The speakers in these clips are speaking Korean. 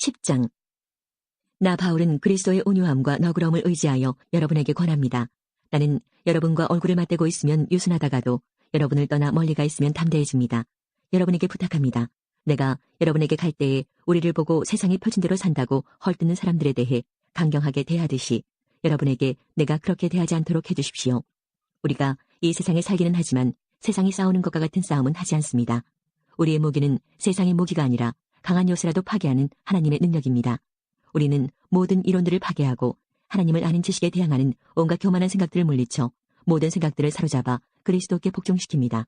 10장. 나 바울은 그리스도의 온유함과 너그러움을 의지하여 여러분에게 권합니다. 나는 여러분과 얼굴을 맞대고 있으면 유순하다가도 여러분을 떠나 멀리가 있으면 담대해집니다. 여러분에게 부탁합니다. 내가 여러분에게 갈 때에 우리를 보고 세상이 펴진 대로 산다고 헐뜯는 사람들에 대해 강경하게 대하듯이 여러분에게 내가 그렇게 대하지 않도록 해주십시오. 우리가 이 세상에 살기는 하지만 세상이 싸우는 것과 같은 싸움은 하지 않습니다. 우리의 무기는 세상의 무기가 아니라 강한 요새라도 파괴하는 하나님의 능력입니다. 우리는 모든 이론들을 파괴하고 하나님을 아는 지식에 대항하는 온갖 교만한 생각들을 물리쳐 모든 생각들을 사로잡아 그리스도께 복종시킵니다.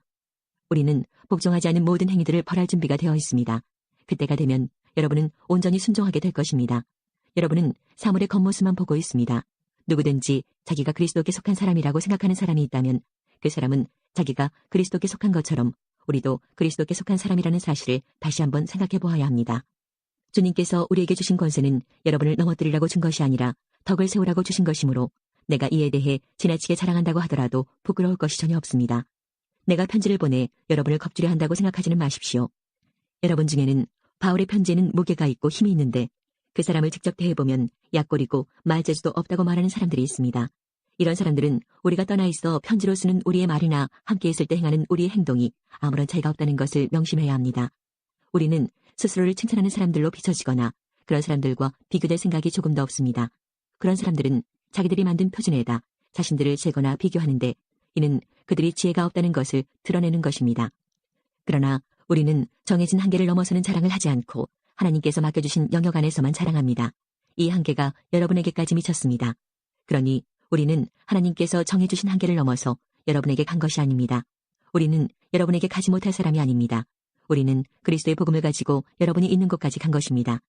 우리는 복종하지 않은 모든 행위들을 벌할 준비가 되어 있습니다. 그때가 되면 여러분은 온전히 순종하게 될 것입니다. 여러분은 사물의 겉모습만 보고 있습니다. 누구든지 자기가 그리스도께 속한 사람이라고 생각하는 사람이 있다면 그 사람은 자기가 그리스도께 속한 것처럼 우리도 그리스도께 속한 사람이라는 사실을 다시 한번 생각해 보아야 합니다. 주님께서 우리에게 주신 권세는 여러분을 넘어뜨리라고 준 것이 아니라 덕을 세우라고 주신 것이므로 내가 이에 대해 지나치게 자랑한다고 하더라도 부끄러울 것이 전혀 없습니다. 내가 편지를 보내 여러분을 겁주려 한다고 생각하지는 마십시오. 여러분 중에는 바울의 편지에는 무게가 있고 힘이 있는데 그 사람을 직접 대해보면 약골이고 말재주도 없다고 말하는 사람들이 있습니다. 이런 사람들은 우리가 떠나 있어 편지로 쓰는 우리의 말이나 함께 있을 때 행하는 우리의 행동이 아무런 차이가 없다는 것을 명심해야 합니다. 우리는 스스로를 칭찬하는 사람들로 비춰지거나 그런 사람들과 비교될 생각이 조금도 없습니다. 그런 사람들은 자기들이 만든 표준에다 자신들을 재거나 비교하는데 이는 그들이 지혜가 없다는 것을 드러내는 것입니다. 그러나 우리는 정해진 한계를 넘어서는 자랑을 하지 않고 하나님께서 맡겨주신 영역 안에서만 자랑합니다. 이 한계가 여러분에게까지 미쳤습니다. 그러니 우리는 하나님께서 정해주신 한계를 넘어서 여러분에게 간 것이 아닙니다. 우리는 여러분에게 가지 못할 사람이 아닙니다. 우리는 그리스도의 복음을 가지고 여러분이 있는 곳까지 간 것입니다.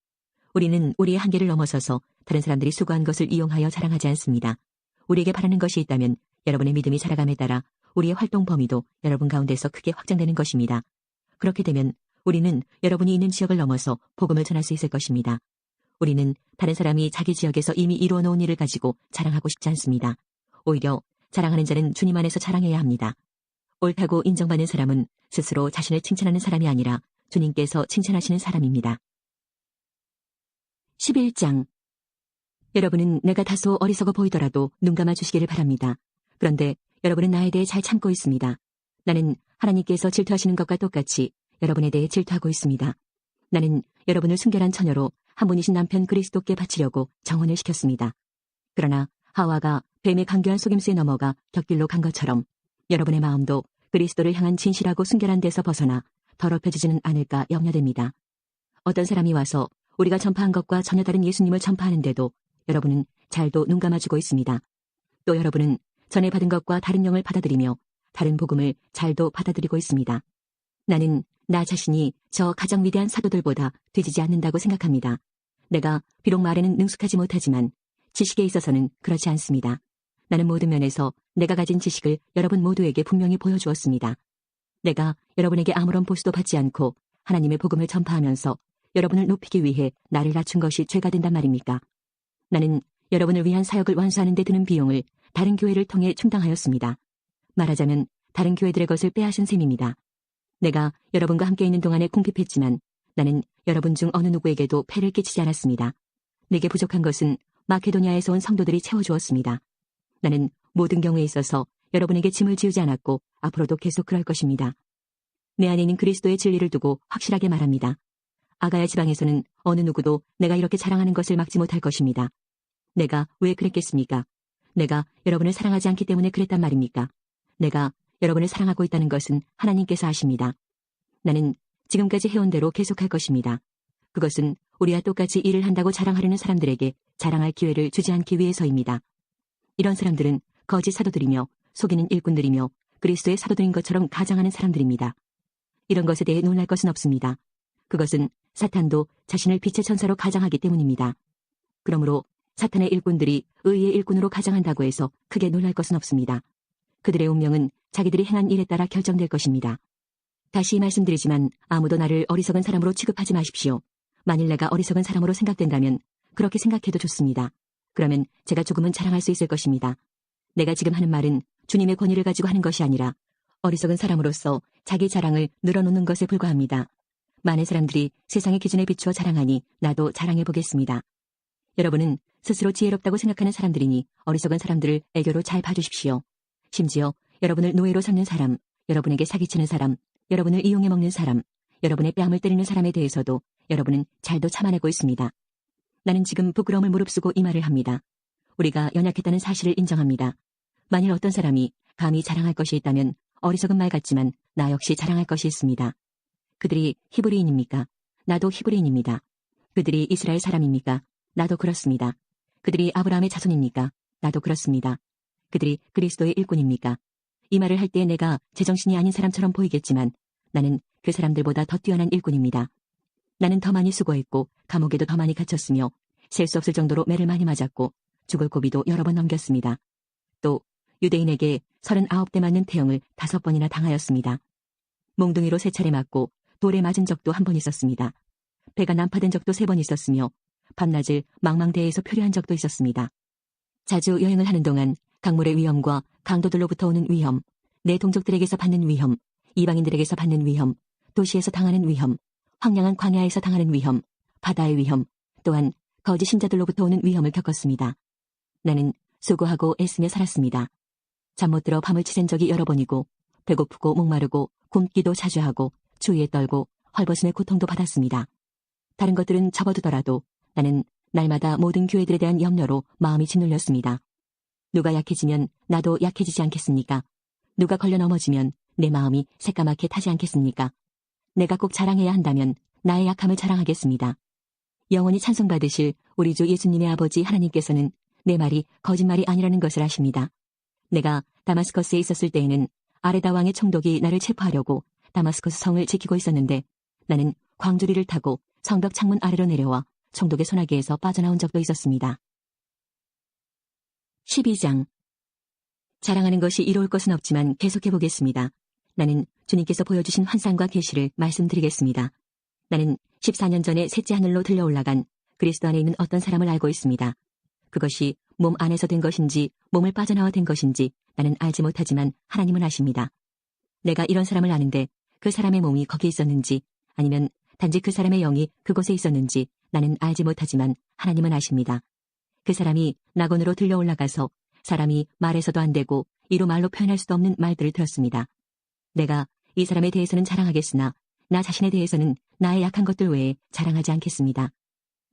우리는 우리의 한계를 넘어서서 다른 사람들이 수고한 것을 이용하여 자랑하지 않습니다. 우리에게 바라는 것이 있다면 여러분의 믿음이 자라감에 따라 우리의 활동 범위도 여러분 가운데서 크게 확장되는 것입니다. 그렇게 되면 우리는 여러분이 있는 지역을 넘어서 복음을 전할 수 있을 것입니다. 우리는 다른 사람이 자기 지역에서 이미 이루어 놓은 일을 가지고 자랑하고 싶지 않습니다. 오히려 자랑하는 자는 주님 안에서 자랑해야 합니다. 옳다고 인정받는 사람은 스스로 자신을 칭찬하는 사람이 아니라 주님께서 칭찬하시는 사람입니다. 11장. 여러분은 내가 다소 어리석어 보이더라도 눈 감아 주시기를 바랍니다. 그런데 여러분은 나에 대해 잘 참고 있습니다. 나는 하나님께서 질투하시는 것과 똑같이 여러분에 대해 질투하고 있습니다. 나는 여러분을 순결한 처녀로 한 분이신 남편 그리스도께 바치려고 정혼을 시켰습니다. 그러나 하와가 뱀의 간교한 속임수에 넘어가 곁길로 간 것처럼 여러분의 마음도 그리스도를 향한 진실하고 순결한 데서 벗어나 더럽혀지지는 않을까 염려됩니다. 어떤 사람이 와서 우리가 전파한 것과 전혀 다른 예수님을 전파하는데도 여러분은 잘도 눈 감아주고 있습니다. 또 여러분은 전에 받은 것과 다른 영을 받아들이며 다른 복음을 잘도 받아들이고 있습니다. 나는 나 자신이 저 가장 위대한 사도들보다 뒤지지 않는다고 생각합니다. 내가 비록 말에는 능숙하지 못하지만 지식에 있어서는 그렇지 않습니다. 나는 모든 면에서 내가 가진 지식을 여러분 모두에게 분명히 보여주었습니다. 내가 여러분에게 아무런 보수도 받지 않고 하나님의 복음을 전파하면서 여러분을 높이기 위해 나를 낮춘 것이 죄가 된단 말입니까? 나는 여러분을 위한 사역을 완수하는 데 드는 비용을 다른 교회를 통해 충당하였습니다. 말하자면 다른 교회들의 것을 빼앗은 셈입니다. 내가 여러분과 함께 있는 동안에 궁핍했지만 나는 여러분 중 어느 누구에게도 폐를 끼치지 않았습니다. 내게 부족한 것은 마케도니아에서 온 성도들이 채워주었습니다. 나는 모든 경우에 있어서 여러분에게 짐을 지우지 않았고 앞으로도 계속 그럴 것입니다. 내 안에 있는 그리스도의 진리를 두고 확실하게 말합니다. 아가야 지방에서는 어느 누구도 내가 이렇게 자랑하는 것을 막지 못할 것입니다. 내가 왜 그랬겠습니까? 내가 여러분을 사랑하지 않기 때문에 그랬단 말입니까? 내가 여러분을 사랑하고 있다는 것은 하나님께서 아십니다. 나는 지금까지 해온 대로 계속할 것입니다. 그것은 우리와 똑같이 일을 한다고 자랑하려는 사람들에게 자랑할 기회를 주지 않기 위해서입니다. 이런 사람들은 거짓 사도들이며 속이는 일꾼들이며 그리스도의 사도들인 것처럼 가장하는 사람들입니다. 이런 것에 대해 놀랄 것은 없습니다. 그것은 사탄도 자신을 빛의 천사로 가장하기 때문입니다. 그러므로 사탄의 일꾼들이 의의 일꾼으로 가장한다고 해서 크게 놀랄 것은 없습니다. 그들의 운명은 자기들이 행한 일에 따라 결정될 것입니다. 다시 말씀드리지만 아무도 나를 어리석은 사람으로 취급하지 마십시오. 만일 내가 어리석은 사람으로 생각된다면 그렇게 생각해도 좋습니다. 그러면 제가 조금은 자랑할 수 있을 것입니다. 내가 지금 하는 말은 주님의 권위를 가지고 하는 것이 아니라 어리석은 사람으로서 자기 자랑을 늘어놓는 것에 불과합니다. 많은 사람들이 세상의 기준에 비추어 자랑하니 나도 자랑해보겠습니다. 여러분은 스스로 지혜롭다고 생각하는 사람들이니 어리석은 사람들을 애교로 잘 봐주십시오. 심지어 여러분을 노예로 삼는 사람, 여러분에게 사기치는 사람, 여러분을 이용해 먹는 사람, 여러분의 뺨을 때리는 사람에 대해서도 여러분은 잘도 참아내고 있습니다. 나는 지금 부끄러움을 무릅쓰고 이 말을 합니다. 우리가 연약했다는 사실을 인정합니다. 만일 어떤 사람이 감히 자랑할 것이 있다면 어리석은 말 같지만 나 역시 자랑할 것이 있습니다. 그들이 히브리인입니까? 나도 히브리인입니다. 그들이 이스라엘 사람입니까? 나도 그렇습니다. 그들이 아브라함의 자손입니까? 나도 그렇습니다. 그들이 그리스도의 일꾼입니까? 이 말을 할 때 내가 제정신이 아닌 사람처럼 보이겠지만 나는 그 사람들보다 더 뛰어난 일꾼입니다. 나는 더 많이 수고했고 감옥에도 더 많이 갇혔으며 셀 수 없을 정도로 매를 많이 맞았고 죽을 고비도 여러 번 넘겼습니다. 또 유대인에게 39대 맞는 태형을 5번이나 당하였습니다. 몽둥이로 3차례 맞고 돌에 맞은 적도 한 번 있었습니다. 배가 난파된 적도 3번 있었으며 밤낮을 망망대해에서 표류한 적도 있었습니다. 자주 여행을 하는 동안 강물의 위험과 강도들로부터 오는 위험, 내 동족들에게서 받는 위험, 이방인들에게서 받는 위험, 도시에서 당하는 위험, 황량한 광야에서 당하는 위험, 바다의 위험, 또한 거짓 신자들로부터 오는 위험을 겪었습니다. 나는 수고하고 애쓰며 살았습니다. 잠 못 들어 밤을 치샌 적이 여러 번이고 배고프고 목마르고 굶기도 자주 하고 추위에 떨고 헐벗음의 고통도 받았습니다. 다른 것들은 접어두더라도 나는 날마다 모든 교회들에 대한 염려로 마음이 짓눌렸습니다. 누가 약해지면 나도 약해지지 않겠습니까? 누가 걸려 넘어지면 내 마음이 새까맣게 타지 않겠습니까? 내가 꼭 자랑해야 한다면 나의 약함을 자랑하겠습니다. 영원히 찬송받으실 우리 주 예수님의 아버지 하나님께서는 내 말이 거짓말이 아니라는 것을 아십니다. 내가 다마스커스에 있었을 때에는 아레다 왕의 총독이 나를 체포하려고 다마스커스 성을 지키고 있었는데 나는 광주리를 타고 성벽 창문 아래로 내려와 총독의 소나기에서 빠져나온 적도 있었습니다. 12장. 자랑하는 것이 이로울 것은 없지만 계속해보겠습니다. 나는 주님께서 보여주신 환상과 계시를 말씀드리겠습니다. 나는 14년 전에 셋째 하늘로 들려올라간 그리스도 안에 있는 어떤 사람을 알고 있습니다. 그것이 몸 안에서 된 것인지 몸을 빠져나와 된 것인지 나는 알지 못하지만 하나님은 아십니다. 내가 이런 사람을 아는데 그 사람의 몸이 거기 있었는지 아니면 단지 그 사람의 영이 그곳에 있었는지 나는 알지 못하지만 하나님은 아십니다. 그 사람이 낙원으로 들려올라가서 사람이 말해서도 안 되고 이로 말로 표현할 수도 없는 말들을 들었습니다. 내가 이 사람에 대해서는 자랑하겠으나 나 자신에 대해서는 나의 약한 것들 외에 자랑하지 않겠습니다.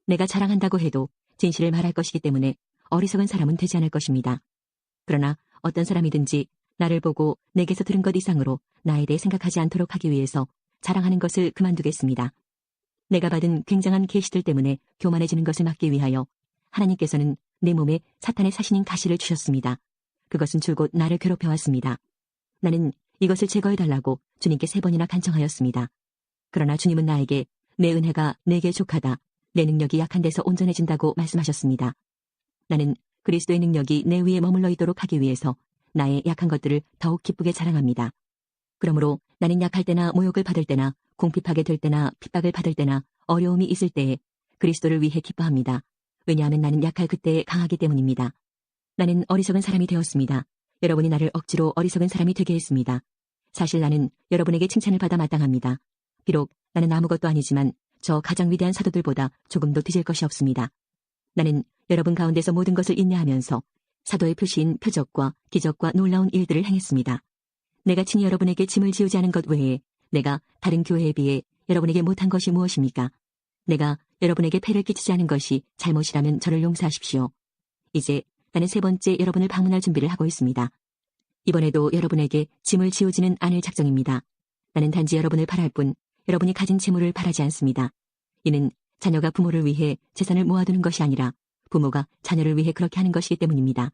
내가 자랑한다고 해도 진실을 말할 것이기 때문에 어리석은 사람은 되지 않을 것입니다. 그러나 어떤 사람이든지 나를 보고 내게서 들은 것 이상으로 나에 대해 생각하지 않도록 하기 위해서 자랑하는 것을 그만두겠습니다. 내가 받은 굉장한 계시들 때문에 교만해지는 것을 막기 위하여 하나님께서는 내 몸에 사탄의 사신인 가시를 주셨습니다. 그것은 줄곧 나를 괴롭혀왔습니다. 나는 이것을 제거해달라고 주님께 3번이나 간청하였습니다. 그러나 주님은 나에게 내 은혜가 내게 족하다, 내 능력이 약한 데서 온전해진다고 말씀하셨습니다. 나는 그리스도의 능력이 내 위에 머물러 있도록 하기 위해서 나의 약한 것들을 더욱 기쁘게 자랑합니다. 그러므로 나는 약할 때나 모욕을 받을 때나 궁핍하게 될 때나 핍박을 받을 때나 어려움이 있을 때에 그리스도를 위해 기뻐합니다. 왜냐하면 나는 약할 그때에 강하기 때문입니다. 나는 어리석은 사람이 되었습니다. 여러분이 나를 억지로 어리석은 사람이 되게 했습니다. 사실 나는 여러분에게 칭찬을 받아 마땅합니다. 비록 나는 아무것도 아니지만 저 가장 위대한 사도들보다 조금도 뒤질 것이 없습니다. 나는 여러분 가운데서 모든 것을 인내하면서 사도의 표시인 표적과 기적과 놀라운 일들을 행했습니다. 내가 친히 여러분에게 짐을 지우지 않은 것 외에 내가 다른 교회에 비해 여러분에게 못한 것이 무엇입니까? 내가 여러분에게 폐를 끼치지 않은 것이 잘못이라면 저를 용서하십시오. 이제 나는 3번째 여러분을 방문할 준비를 하고 있습니다. 이번에도 여러분에게 짐을 지우지는 않을 작정입니다. 나는 단지 여러분을 바랄 뿐 여러분이 가진 재물을 바라지 않습니다. 이는 자녀가 부모를 위해 재산을 모아두는 것이 아니라 부모가 자녀를 위해 그렇게 하는 것이기 때문입니다.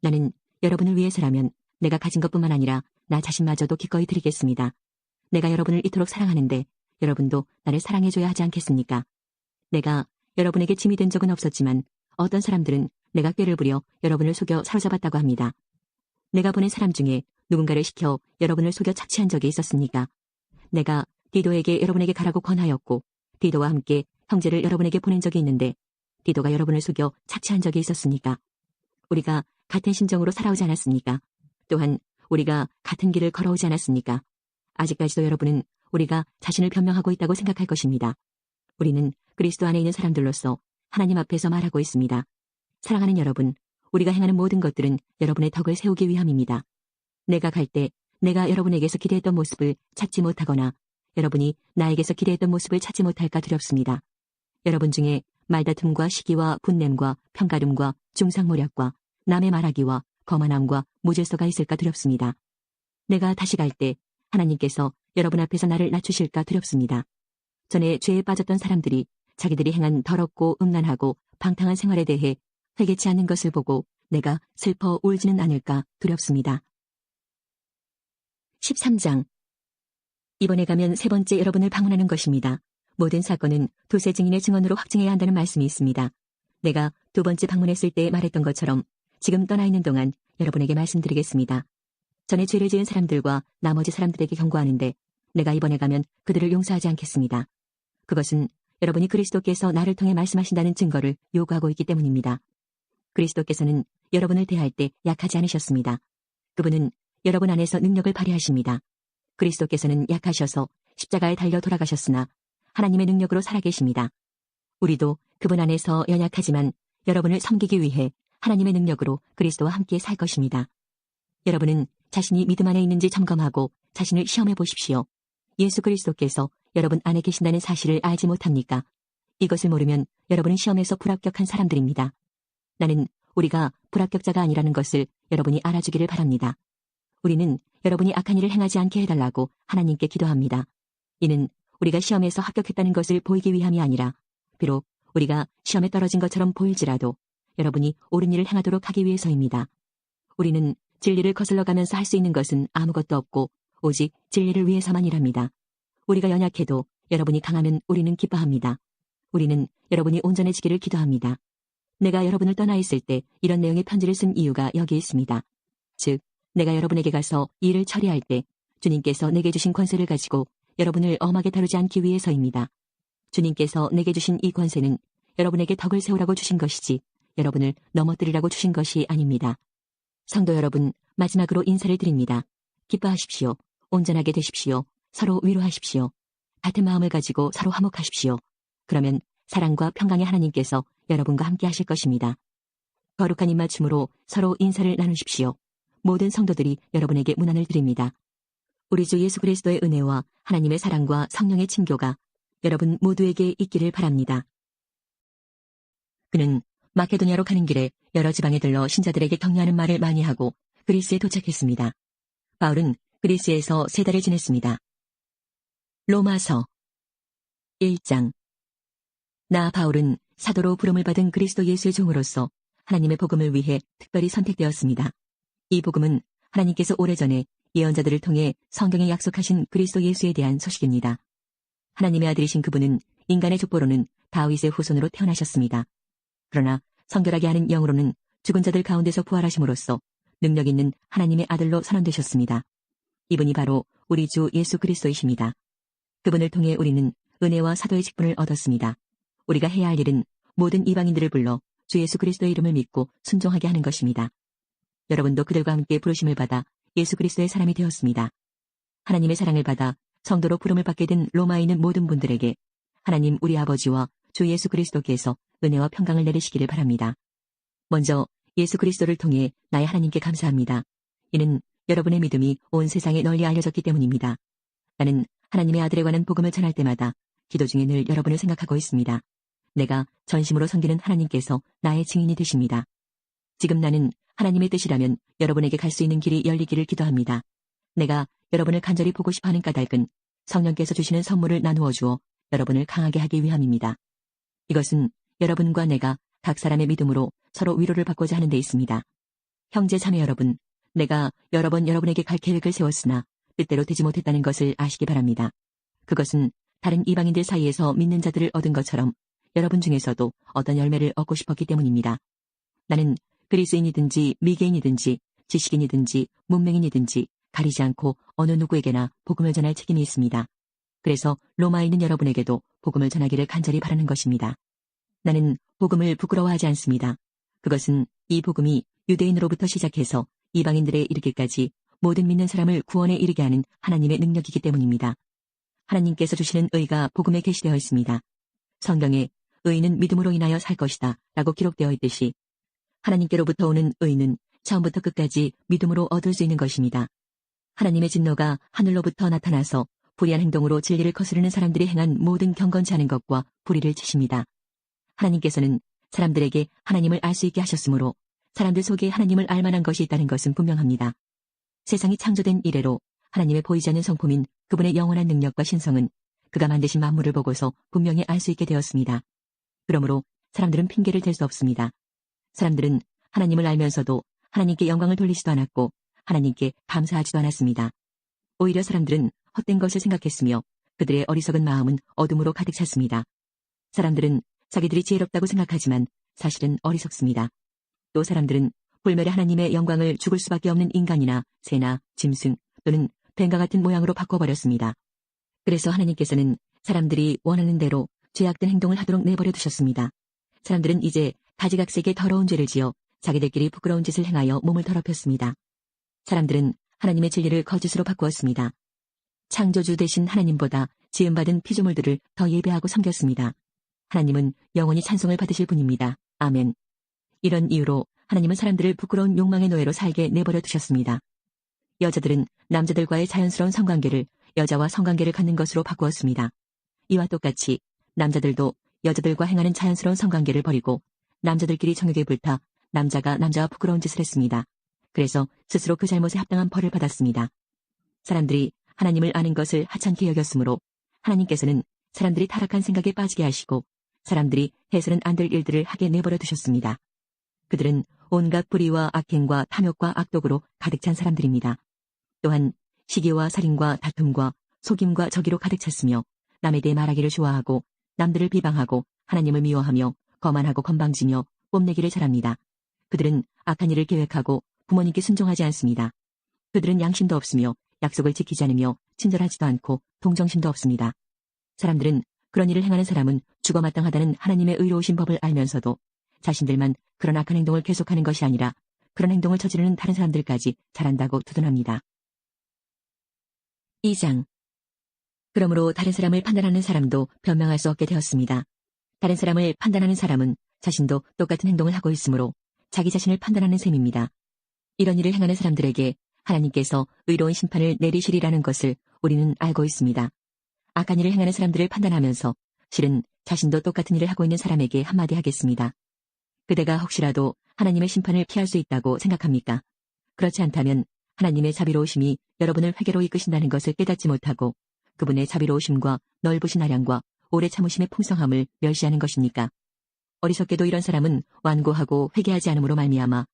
나는 여러분을 위해서라면 내가 가진 것뿐만 아니라 나 자신마저도 기꺼이 드리겠습니다. 내가 여러분을 이토록 사랑하는데 여러분도 나를 사랑해줘야 하지 않겠습니까? 내가 여러분에게 짐이 된 적은 없었지만 어떤 사람들은 내가 꾀를 부려 여러분을 속여 사로잡았다고 합니다. 내가 보낸 사람 중에 누군가를 시켜 여러분을 속여 착취한 적이 있었습니까? 내가 디도에게 여러분에게 가라고 권하였고 디도와 함께 형제를 여러분에게 보낸 적이 있는데 디도가 여러분을 속여 착취한 적이 있었습니까? 우리가 같은 심정으로 살아오지 않았습니까? 또한 우리가 같은 길을 걸어오지 않았습니까? 아직까지도 여러분은 우리가 자신을 변명하고 있다고 생각할 것입니다. 우리는 그리스도 안에 있는 사람들로서 하나님 앞에서 말하고 있습니다. 사랑하는 여러분, 우리가 행하는 모든 것들은 여러분의 덕을 세우기 위함입니다. 내가 갈 때 내가 여러분에게서 기대했던 모습을 찾지 못하거나 여러분이 나에게서 기대했던 모습을 찾지 못할까 두렵습니다. 여러분 중에 말다툼과 시기와 분냄과 평가름과 중상모략과 남의 말하기와 거만함과 무질서가 있을까 두렵습니다. 내가 다시 갈 때 하나님께서 여러분 앞에서 나를 낮추실까 두렵습니다. 전에 죄에 빠졌던 사람들이 자기들이 행한 더럽고 음란하고 방탕한 생활에 대해 회개치 않는 것을 보고 내가 슬퍼 울지는 않을까 두렵습니다. 13장. 이번에 가면 세 번째 여러분을 방문하는 것입니다. 모든 사건은 두세 증인의 증언으로 확증해야 한다는 말씀이 있습니다. 내가 두 번째 방문했을 때 말했던 것처럼 지금 떠나 있는 동안 여러분에게 말씀드리겠습니다. 전에 죄를 지은 사람들과 나머지 사람들에게 경고하는데 내가 이번에 가면 그들을 용서하지 않겠습니다. 그것은 여러분이 그리스도께서 나를 통해 말씀하신다는 증거를 요구하고 있기 때문입니다. 그리스도께서는 여러분을 대할 때 약하지 않으셨습니다. 그분은 여러분 안에서 능력을 발휘하십니다. 그리스도께서는 약하셔서 십자가에 달려 돌아가셨으나 하나님의 능력으로 살아계십니다. 우리도 그분 안에서 연약하지만 여러분을 섬기기 위해 하나님의 능력으로 그리스도와 함께 살 것입니다. 여러분은 자신이 믿음 안에 있는지 점검하고 자신을 시험해 보십시오. 예수 그리스도께서 여러분 안에 계신다는 사실을 알지 못합니까? 이것을 모르면 여러분은 시험에서 불합격한 사람들입니다. 나는 우리가 불합격자가 아니라는 것을 여러분이 알아주기를 바랍니다. 우리는 여러분이 악한 일을 행하지 않게 해달라고 하나님께 기도합니다. 이는 우리가 시험에서 합격했다는 것을 보이기 위함이 아니라 비록 우리가 시험에 떨어진 것처럼 보일지라도 여러분이 옳은 일을 행하도록 하기 위해서입니다. 우리는 진리를 거슬러 가면서 할 수 있는 것은 아무것도 없고 오직 진리를 위해서만 일합니다. 우리가 연약해도 여러분이 강하면 우리는 기뻐합니다. 우리는 여러분이 온전해지기를 기도합니다. 내가 여러분을 떠나 있을 때 이런 내용의 편지를 쓴 이유가 여기 있습니다. 즉, 내가 여러분에게 가서 이 일을 처리할 때 주님께서 내게 주신 권세를 가지고 여러분을 엄하게 다루지 않기 위해서입니다. 주님께서 내게 주신 이 권세는 여러분에게 덕을 세우라고 주신 것이지 여러분을 넘어뜨리라고 주신 것이 아닙니다. 성도 여러분, 마지막으로 인사를 드립니다. 기뻐하십시오. 온전하게 되십시오. 서로 위로하십시오. 같은 마음을 가지고 서로 화목하십시오. 그러면 사랑과 평강의 하나님께서 여러분과 함께 하실 것입니다. 거룩한 입맞춤으로 서로 인사를 나누십시오. 모든 성도들이 여러분에게 문안을 드립니다. 우리 주 예수 그리스도의 은혜와 하나님의 사랑과 성령의 친교가 여러분 모두에게 있기를 바랍니다. 그는 마케도냐로 가는 길에 여러 지방에 들러 신자들에게 격려하는 말을 많이 하고 그리스에 도착했습니다. 바울은 그리스에서 3달을 지냈습니다. 로마서 1장. 나 바울은 사도로 부름을 받은 그리스도 예수의 종으로서 하나님의 복음을 위해 특별히 선택되었습니다. 이 복음은 하나님께서 오래전에 예언자들을 통해 성경에 약속하신 그리스도 예수에 대한 소식입니다. 하나님의 아들이신 그분은 인간의 족보로는 다윗의 후손으로 태어나셨습니다. 그러나 성결하게 하는 영으로는 죽은 자들 가운데서 부활하심으로써 능력 있는 하나님의 아들로 선언되셨습니다. 이분이 바로 우리 주 예수 그리스도이십니다. 그분을 통해 우리는 은혜와 사도의 직분을 얻었습니다. 우리가 해야 할 일은 모든 이방인들을 불러 주 예수 그리스도의 이름을 믿고 순종하게 하는 것입니다. 여러분도 그들과 함께 부르심을 받아 예수 그리스도의 사람이 되었습니다. 하나님의 사랑을 받아 성도로 부름을 받게 된 로마에 있는 모든 분들에게 하나님 우리 아버지와 주 예수 그리스도께서 은혜와 평강을 내리시기를 바랍니다. 먼저 예수 그리스도를 통해 나의 하나님께 감사합니다. 이는 여러분의 믿음이 온 세상에 널리 알려졌기 때문입니다. 나는 하나님의 아들에 관한 복음을 전할 때마다 기도 중에 늘 여러분을 생각하고 있습니다. 내가 전심으로 섬기는 하나님께서 나의 증인이 되십니다. 지금 나는 하나님의 뜻이라면 여러분에게 갈 수 있는 길이 열리기를 기도합니다. 내가 여러분을 간절히 보고 싶어하는 까닭은 성령께서 주시는 선물을 나누어 주어 여러분을 강하게 하기 위함입니다. 이것은 여러분과 내가 각 사람의 믿음으로 서로 위로를 받고자 하는 데 있습니다. 형제 자매 여러분, 내가 여러 번 여러분에게 갈 계획을 세웠으나 뜻대로 되지 못했다는 것을 아시기 바랍니다. 그것은 다른 이방인들 사이에서 믿는 자들을 얻은 것처럼 여러분 중에서도 어떤 열매를 얻고 싶었기 때문입니다. 나는 그리스인이든지 미개인이든지 지식인이든지 문맹인이든지 가리지 않고 어느 누구에게나 복음을 전할 책임이 있습니다. 그래서 로마에 있는 여러분에게도 복음을 전하기를 간절히 바라는 것입니다. 나는 복음을 부끄러워하지 않습니다. 그것은 이 복음이 유대인으로부터 시작해서 이방인들에 이르기까지 모든 믿는 사람을 구원에 이르게 하는 하나님의 능력이기 때문입니다. 하나님께서 주시는 의가 복음에 게시되어 있습니다. 성경에 의인은 믿음으로 인하여 살 것이다 라고 기록되어 있듯이 하나님께로부터 오는 의는 처음부터 끝까지 믿음으로 얻을 수 있는 것입니다. 하나님의 진노가 하늘로부터 나타나서 불의한 행동으로 진리를 거스르는 사람들이 행한 모든 경건치 않은 것과 불의를 치십니다. 하나님께서는 사람들에게 하나님을 알 수 있게 하셨으므로 사람들 속에 하나님을 알 만한 것이 있다는 것은 분명합니다. 세상이 창조된 이래로 하나님의 보이지 않는 성품인 그분의 영원한 능력과 신성은 그가 만드신 만물을 보고서 분명히 알 수 있게 되었습니다. 그러므로 사람들은 핑계를 댈 수 없습니다. 사람들은 하나님을 알면서도 하나님께 영광을 돌리지도 않았고 하나님께 감사하지도 않았습니다. 오히려 사람들은 헛된 것을 생각했으며 그들의 어리석은 마음은 어둠으로 가득 찼습니다. 사람들은 자기들이 지혜롭다고 생각하지만 사실은 어리석습니다. 또 사람들은 불멸의 하나님의 영광을 죽을 수밖에 없는 인간이나 새나 짐승 또는 뱀과 같은 모양으로 바꿔버렸습니다. 그래서 하나님께서는 사람들이 원하는 대로 죄악된 행동을 하도록 내버려 두셨습니다. 사람들은 이제 가지각색의 더러운 죄를 지어 자기들끼리 부끄러운 짓을 행하여 몸을 더럽혔습니다. 사람들은 하나님의 진리를 거짓으로 바꾸었습니다. 창조주 되신 하나님보다 지음받은 피조물들을 더 예배하고 섬겼습니다. 하나님은 영원히 찬송을 받으실 분입니다. 아멘. 이런 이유로 하나님은 사람들을 부끄러운 욕망의 노예로 살게 내버려 두셨습니다. 여자들은 남자들과의 자연스러운 성관계를 여자와 성관계를 갖는 것으로 바꾸었습니다. 이와 똑같이 남자들도 여자들과 행하는 자연스러운 성관계를 버리고 남자들끼리 정욕에 불타 남자가 남자와 부끄러운 짓을 했습니다. 그래서 스스로 그 잘못에 합당한 벌을 받았습니다. 사람들이 하나님을 아는 것을 하찮게 여겼으므로 하나님께서는 사람들이 타락한 생각에 빠지게 하시고 사람들이 해서는 안 될 일들을 하게 내버려 두셨습니다. 그들은 온갖 불의와 악행과 탐욕과 악독으로 가득 찬 사람들입니다. 또한 시기와 살인과 다툼과 속임과 저기로 가득 찼으며 남에 대해 말하기를 좋아하고 남들을 비방하고 하나님을 미워하며 거만하고 건방지며 뽐내기를 잘합니다. 그들은 악한 일을 계획하고 부모님께 순종하지 않습니다. 그들은 양심도 없으며 약속을 지키지 않으며 친절하지도 않고 동정심도 없습니다. 사람들은 그런 일을 행하는 사람은 죽어 마땅하다는 하나님의 의로우신 법을 알면서도 자신들만 그런 악한 행동을 계속하는 것이 아니라 그런 행동을 저지르는 다른 사람들까지 잘한다고 두둔합니다. 2장. 그러므로 다른 사람을 판단하는 사람도 변명할 수 없게 되었습니다. 다른 사람을 판단하는 사람은 자신도 똑같은 행동을 하고 있으므로 자기 자신을 판단하는 셈입니다. 이런 일을 행하는 사람들에게 하나님께서 의로운 심판을 내리시리라는 것을 우리는 알고 있습니다. 악한 일을 행하는 사람들을 판단하면서 실은 자신도 똑같은 일을 하고 있는 사람에게 한마디 하겠습니다. 그대가 혹시라도 하나님의 심판을 피할 수 있다고 생각합니까? 그렇지 않다면 하나님의 자비로우심이 여러분을 회개로 이끄신다는 것을 깨닫지 못하고 그분의 자비로우심과 넓으신 아량과 오래 참으심의 풍성함을 멸시하는 것입니까? 어리석게도 이런 사람은 완고하고 회개하지 않음으로 말미암아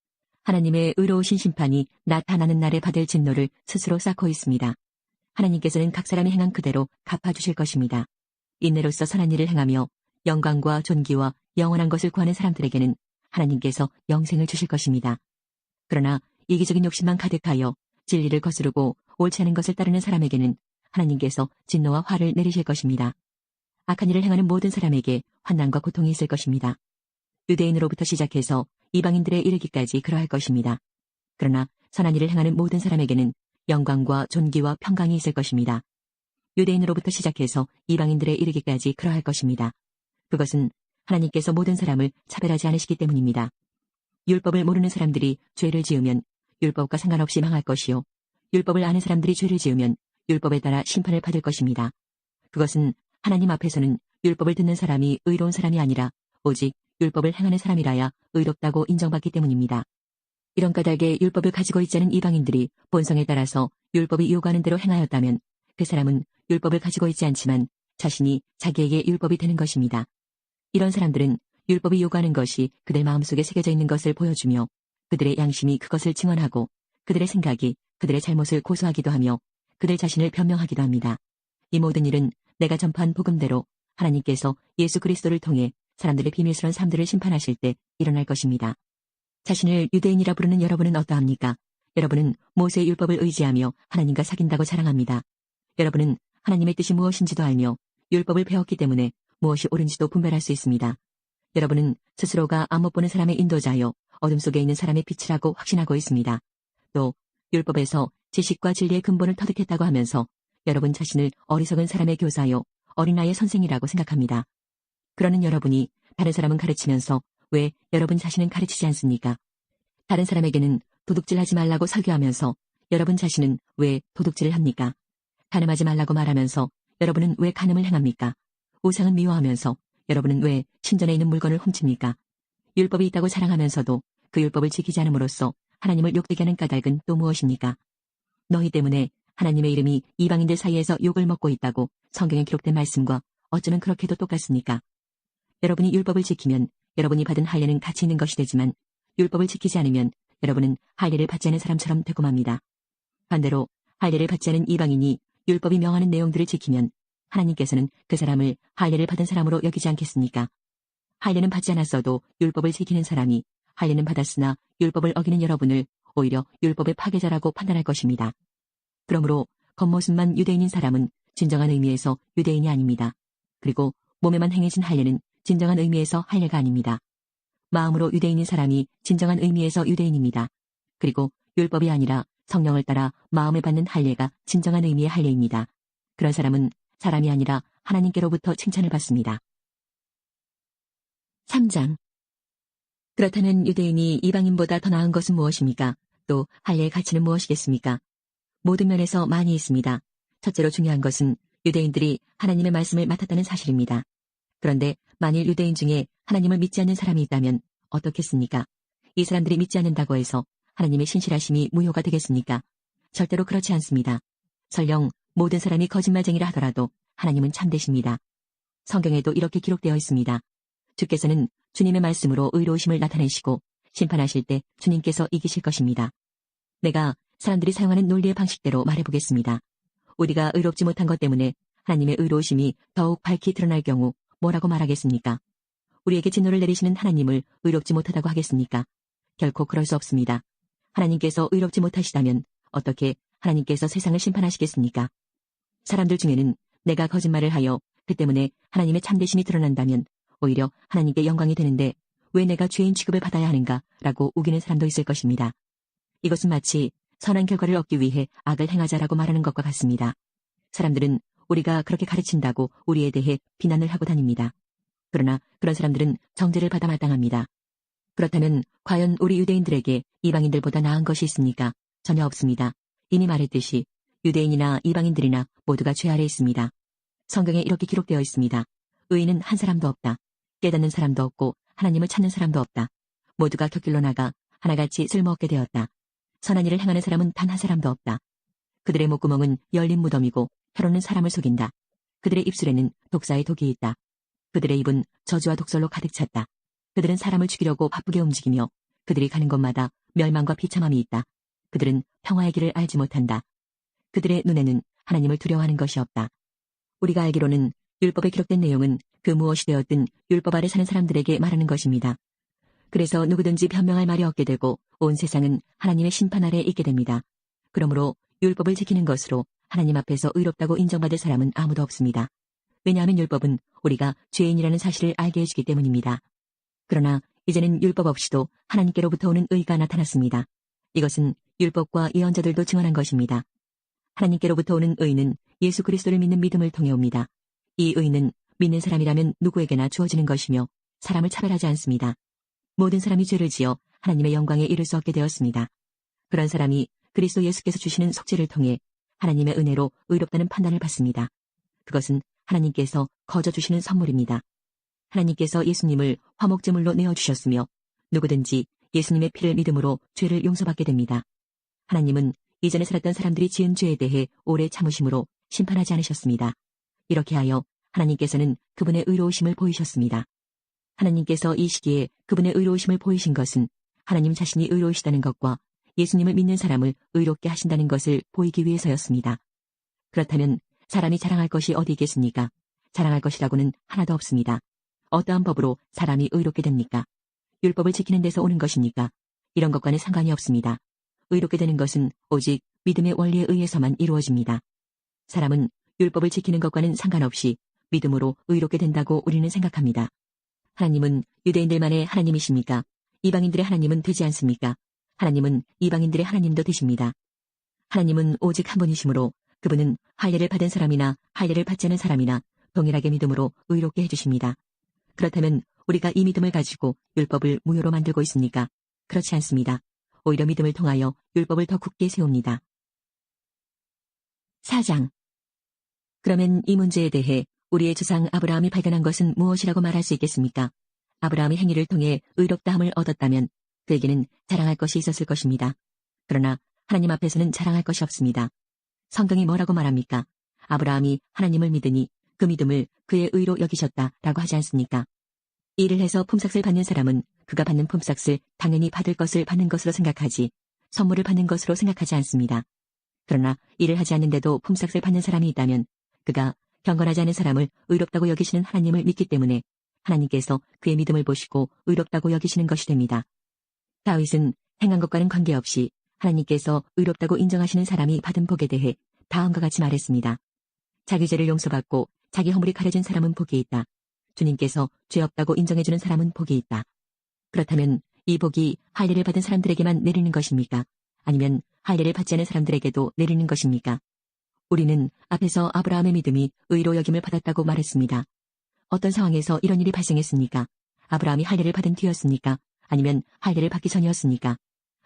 하나님의 의로우신 심판이 나타나는 날에 받을 진노를 스스로 쌓고 있습니다. 하나님께서는 각 사람이 행한 그대로 갚아주실 것입니다. 인내로서 선한 일을 행하며 영광과 존귀와 영원한 것을 구하는 사람들에게는 하나님께서 영생을 주실 것입니다. 그러나 이기적인 욕심만 가득하여 진리를 거스르고 옳지 않은 것을 따르는 사람에게는 하나님께서 진노와 화를 내리실 것입니다. 악한 일을 행하는 모든 사람에게 환난과 고통이 있을 것입니다. 유대인으로부터 시작해서 이방인들에 이르기까지 그러할 것입니다. 그러나 선한 일을 행하는 모든 사람에게는 영광과 존귀와 평강이 있을 것입니다. 유대인으로부터 시작해서 이방인들에 이르기까지 그러할 것입니다. 그것은 하나님께서 모든 사람을 차별하지 않으시기 때문입니다. 율법을 모르는 사람들이 죄를 지으면 율법과 상관없이 망할 것이요. 율법을 아는 사람들이 죄를 지으면 율법에 따라 심판을 받을 것입니다. 그것은 하나님 앞에서는 율법을 듣는 사람이 의로운 사람이 아니라 오직 율법을 행하는 사람이라야 의롭다고 인정받기 때문입니다. 이런 까닭에 율법을 가지고 있지 않은 이방인들이 본성에 따라서 율법이 요구하는 대로 행하였다면 그 사람은 율법을 가지고 있지 않지만 자신이 자기에게 율법이 되는 것입니다. 이런 사람들은 율법이 요구하는 것이 그들 마음속에 새겨져 있는 것을 보여주며 그들의 양심이 그것을 증언하고 그들의 생각이 그들의 잘못을 고소하기도 하며 그들 자신을 변명하기도 합니다. 이 모든 일은 내가 전파한 복음대로 하나님께서 예수 그리스도를 통해 사람들의 비밀스러운 삶들을 심판하실 때 일어날 것입니다. 자신을 유대인이라 부르는 여러분은 어떠합니까? 여러분은 모세의 율법을 의지하며 하나님과 사귄다고 자랑합니다. 여러분은 하나님의 뜻이 무엇인지도 알며 율법을 배웠기 때문에 무엇이 옳은지도 분별할 수 있습니다. 여러분은 스스로가 안 못 보는 사람의 인도자여 어둠 속에 있는 사람의 빛이라고 확신하고 있습니다. 또 율법에서 지식과 진리의 근본을 터득했다고 하면서 여러분 자신을 어리석은 사람의 교사요, 어린아이의 선생이라고 생각합니다. 그러는 여러분이 다른 사람은 가르치면서 왜 여러분 자신은 가르치지 않습니까? 다른 사람에게는 도둑질하지 말라고 설교하면서 여러분 자신은 왜 도둑질을 합니까? 간음하지 말라고 말하면서 여러분은 왜 간음을 행합니까? 우상은 미워하면서 여러분은 왜 신전에 있는 물건을 훔칩니까? 율법이 있다고 자랑하면서도 그 율법을 지키지 않음으로써 하나님을 욕되게 하는 까닭은 또 무엇입니까? 너희 때문에 하나님의 이름이 이방인들 사이에서 욕을 먹고 있다고 성경에 기록된 말씀과 어쩌면 그렇게도 똑같습니까? 여러분이 율법을 지키면 여러분이 받은 할례는 가치 있는 것이 되지만 율법을 지키지 않으면 여러분은 할례를 받지 않은 사람처럼 되고 맙니다. 반대로 할례를 받지 않은 이방인이 율법이 명하는 내용들을 지키면 하나님께서는 그 사람을 할례를 받은 사람으로 여기지 않겠습니까? 할례는 받지 않았어도 율법을 지키는 사람이 할례는 받았으나 율법을 어기는 여러분을 오히려 율법의 파괴자라고 판단할 것입니다. 그러므로 겉모습만 유대인인 사람은 진정한 의미에서 유대인이 아닙니다. 그리고 몸에만 행해진 할례는 진정한 의미에서 할례가 아닙니다. 마음으로 유대인인 사람이 진정한 의미에서 유대인입니다. 그리고 율법이 아니라 성령을 따라 마음에 받는 할례가 진정한 의미의 할례입니다. 그런 사람은 사람이 아니라 하나님께로부터 칭찬을 받습니다. 3장. 그렇다면 유대인이 이방인보다 더 나은 것은 무엇입니까? 또 할례의 가치는 무엇이겠습니까? 모든 면에서 많이 있습니다. 첫째로 중요한 것은 유대인들이 하나님의 말씀을 맡았다는 사실입니다. 그런데 만일 유대인 중에 하나님을 믿지 않는 사람이 있다면 어떻겠습니까? 이 사람들이 믿지 않는다고 해서 하나님의 신실하심이 무효가 되겠습니까? 절대로 그렇지 않습니다. 설령 모든 사람이 거짓말쟁이라 하더라도 하나님은 참되십니다. 성경에도 이렇게 기록되어 있습니다. 주께서는 주님의 말씀으로 의로우심을 나타내시고 심판하실 때 주님께서 이기실 것입니다. 내가 사람들이 사용하는 논리의 방식대로 말해보겠습니다. 우리가 의롭지 못한 것 때문에 하나님의 의로우심이 더욱 밝히 드러날 경우 뭐라고 말하겠습니까? 우리에게 진노를 내리시는 하나님을 의롭지 못하다고 하겠습니까? 결코 그럴 수 없습니다. 하나님께서 의롭지 못하시다면 어떻게 하나님께서 세상을 심판하시겠습니까? 사람들 중에는 내가 거짓말을 하여 그 때문에 하나님의 참되심이 드러난다면 오히려 하나님께 영광이 되는데 왜 내가 죄인 취급을 받아야 하는가라고 우기는 사람도 있을 것입니다. 이것은 마치 선한 결과를 얻기 위해 악을 행하자라고 말하는 것과 같습니다. 사람들은 우리가 그렇게 가르친다고 우리에 대해 비난을 하고 다닙니다. 그러나 그런 사람들은 정죄를 받아 마땅합니다. 그렇다면 과연 우리 유대인들에게 이방인들보다 나은 것이 있습니까? 전혀 없습니다. 이미 말했듯이 유대인이나 이방인들이나 모두가 죄 아래 있습니다. 성경에 이렇게 기록되어 있습니다. 의인은 한 사람도 없다. 깨닫는 사람도 없고 하나님을 찾는 사람도 없다. 모두가 곁길로 나가 하나같이 쓸모없게 되었다. 선한 일을 행하는 사람은 단 한 사람도 없다. 그들의 목구멍은 열린 무덤이고 혀로는 사람을 속인다. 그들의 입술에는 독사의 독이 있다. 그들의 입은 저주와 독설로 가득 찼다. 그들은 사람을 죽이려고 바쁘게 움직이며 그들이 가는 곳마다 멸망과 비참함이 있다. 그들은 평화의 길을 알지 못한다. 그들의 눈에는 하나님을 두려워하는 것이 없다. 우리가 알기로는 율법에 기록된 내용은 그 무엇이 되었든 율법 아래 사는 사람들에게 말하는 것입니다. 그래서 누구든지 변명할 말이 없게 되고 온 세상은 하나님의 심판 아래 있게 됩니다. 그러므로 율법을 지키는 것으로 하나님 앞에서 의롭다고 인정받을 사람은 아무도 없습니다. 왜냐하면 율법은 우리가 죄인이라는 사실을 알게 해주기 때문입니다. 그러나 이제는 율법 없이도 하나님께로부터 오는 의가 나타났습니다. 이것은 율법과 예언자들도 증언한 것입니다. 하나님께로부터 오는 의는 예수 그리스도를 믿는 믿음을 통해 옵니다. 이 의는 믿는 사람이라면 누구에게나 주어지는 것이며 사람을 차별하지 않습니다. 모든 사람이 죄를 지어 하나님의 영광에 이를 수 없게 되었습니다. 그런 사람이 그리스도 예수께서 주시는 속죄를 통해 하나님의 은혜로 의롭다는 판단을 받습니다. 그것은 하나님께서 거저 주시는 선물입니다. 하나님께서 예수님을 화목제물로 내어주셨으며 누구든지 예수님의 피를 믿음으로 죄를 용서받게 됩니다. 하나님은 이전에 살았던 사람들이 지은 죄에 대해 오래 참으심으로 심판하지 않으셨습니다. 이렇게 하여 하나님께서는 그분의 의로우심을 보이셨습니다. 하나님께서 이 시기에 그분의 의로우심을 보이신 것은 하나님 자신이 의로우시다는 것과 예수님을 믿는 사람을 의롭게 하신다는 것을 보이기 위해서였습니다. 그렇다면 사람이 자랑할 것이 어디 있겠습니까? 자랑할 것이라고는 하나도 없습니다. 어떠한 법으로 사람이 의롭게 됩니까? 율법을 지키는 데서 오는 것입니까? 이런 것과는 상관이 없습니다. 의롭게 되는 것은 오직 믿음의 원리에 의해서만 이루어집니다. 사람은 율법을 지키는 것과는 상관없이 믿음으로 의롭게 된다고 우리는 생각합니다. 하나님은 유대인들만의 하나님이십니까? 이방인들의 하나님은 되지 않습니까? 하나님은 이방인들의 하나님도 되십니다. 하나님은 오직 한 분이시므로 그분은 할례를 받은 사람이나 할례를 받지 않은 사람이나 동일하게 믿음으로 의롭게 해주십니다. 그렇다면 우리가 이 믿음을 가지고 율법을 무효로 만들고 있습니까? 그렇지 않습니다. 오히려 믿음을 통하여 율법을 더 굳게 세웁니다. 4장. 그러면 이 문제에 대해 우리의 조상 아브라함이 발견한 것은 무엇이라고 말할 수 있겠습니까? 아브라함이 행위를 통해 의롭다함을 얻었다면 그에게는 자랑할 것이 있었을 것입니다. 그러나 하나님 앞에서는 자랑할 것이 없습니다. 성경이 뭐라고 말합니까? 아브라함이 하나님을 믿으니 그 믿음을 그의 의로 여기셨다라고 하지 않습니까? 일을 해서 품삯을 받는 사람은 그가 받는 품삯을 당연히 받을 것을 받는 것으로 생각하지 선물을 받는 것으로 생각하지 않습니다. 그러나 일을 하지 않는데도 품삯을 받는 사람이 있다면 그가 경건하지 않은 사람을 의롭다고 여기시는 하나님을 믿기 때문에 하나님께서 그의 믿음을 보시고 의롭다고 여기시는 것이 됩니다. 다윗은 행한 것과는 관계없이 하나님께서 의롭다고 인정하시는 사람이 받은 복에 대해 다음과 같이 말했습니다. 자기 죄를 용서받고 자기 허물이 가려진 사람은 복이 있다. 주님께서 죄 없다고 인정해주는 사람은 복이 있다. 그렇다면 이 복이 할례를 받은 사람들에게만 내리는 것입니까? 아니면 할례를 받지 않은 사람들에게도 내리는 것입니까? 우리는 앞에서 아브라함의 믿음이 의로 여김을 받았다고 말했습니다. 어떤 상황에서 이런 일이 발생했습니까? 아브라함이 할례를 받은 뒤였습니까? 아니면 할례를 받기 전이었습니까?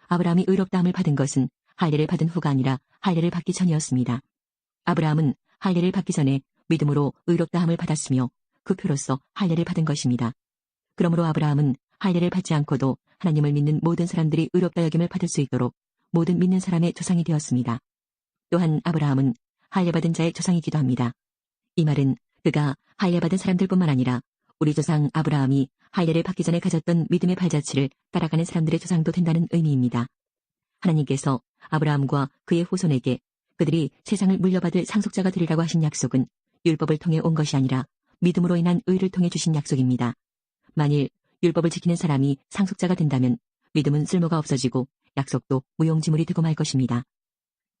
아브라함이 의롭다함을 받은 것은 할례를 받은 후가 아니라 할례를 받기 전이었습니다. 아브라함은 할례를 받기 전에 믿음으로 의롭다함을 받았으며 그 표로서 할례를 받은 것입니다. 그러므로 아브라함은 할례를 받지 않고도 하나님을 믿는 모든 사람들이 의롭다 여김을 받을 수 있도록 모든 믿는 사람의 조상이 되었습니다. 또한 아브라함은 할례받은 자의 조상이기도 합니다. 이 말은 그가 할례받은 사람들뿐만 아니라 우리 조상 아브라함이 할례를 받기 전에 가졌던 믿음의 발자취를 따라가는 사람들의 조상도 된다는 의미입니다. 하나님께서 아브라함과 그의 후손에게 그들이 세상을 물려받을 상속자가 되리라고 하신 약속은 율법을 통해 온 것이 아니라 믿음으로 인한 의를 통해 주신 약속입니다. 만일 율법을 지키는 사람이 상속자가 된다면 믿음은 쓸모가 없어지고 약속도 무용지물이 되고 말 것입니다.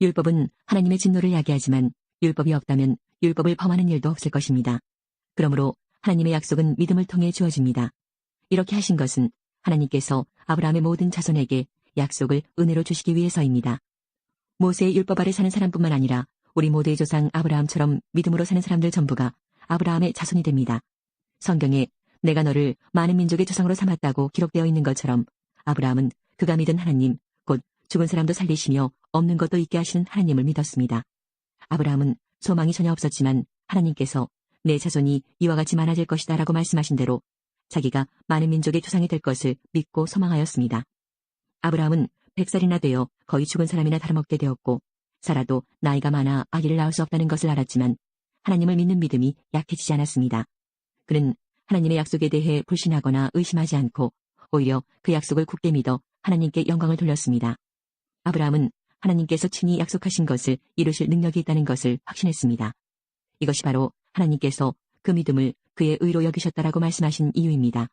율법은 하나님의 진노를 야기하지만 율법이 없다면 율법을 범하는 일도 없을 것입니다. 그러므로 하나님의 약속은 믿음을 통해 주어집니다. 이렇게 하신 것은 하나님께서 아브라함의 모든 자손에게 약속을 은혜로 주시기 위해서입니다. 모세의 율법 아래 사는 사람뿐만 아니라 우리 모두의 조상 아브라함처럼 믿음으로 사는 사람들 전부가 아브라함의 자손이 됩니다. 성경에 내가 너를 많은 민족의 조상으로 삼았다고 기록되어 있는 것처럼 아브라함은 그가 믿은 하나님, 곧 죽은 사람도 살리시며 없는 것도 있게 하시는 하나님을 믿었습니다. 아브라함은 소망이 전혀 없었지만 하나님께서 내 자손이 이와 같이 많아질 것이다 라고 말씀하신 대로 자기가 많은 민족의 조상이 될 것을 믿고 소망하였습니다. 아브라함은 100살이나 되어 거의 죽은 사람이나 다름없게 되었고 살아도 나이가 많아 아기를 낳을 수 없다는 것을 알았지만 하나님을 믿는 믿음이 약해지지 않았습니다. 그는 하나님의 약속에 대해 불신하거나 의심하지 않고 오히려 그 약속을 굳게 믿어 하나님께 영광을 돌렸습니다. 아브라함은 하나님께서 친히 약속하신 것을 이루실 능력이 있다는 것을 확신했습니다. 이것이 바로 하나님께서 그 믿음을 그의 의로 여기셨다라고 말씀하신 이유입니다.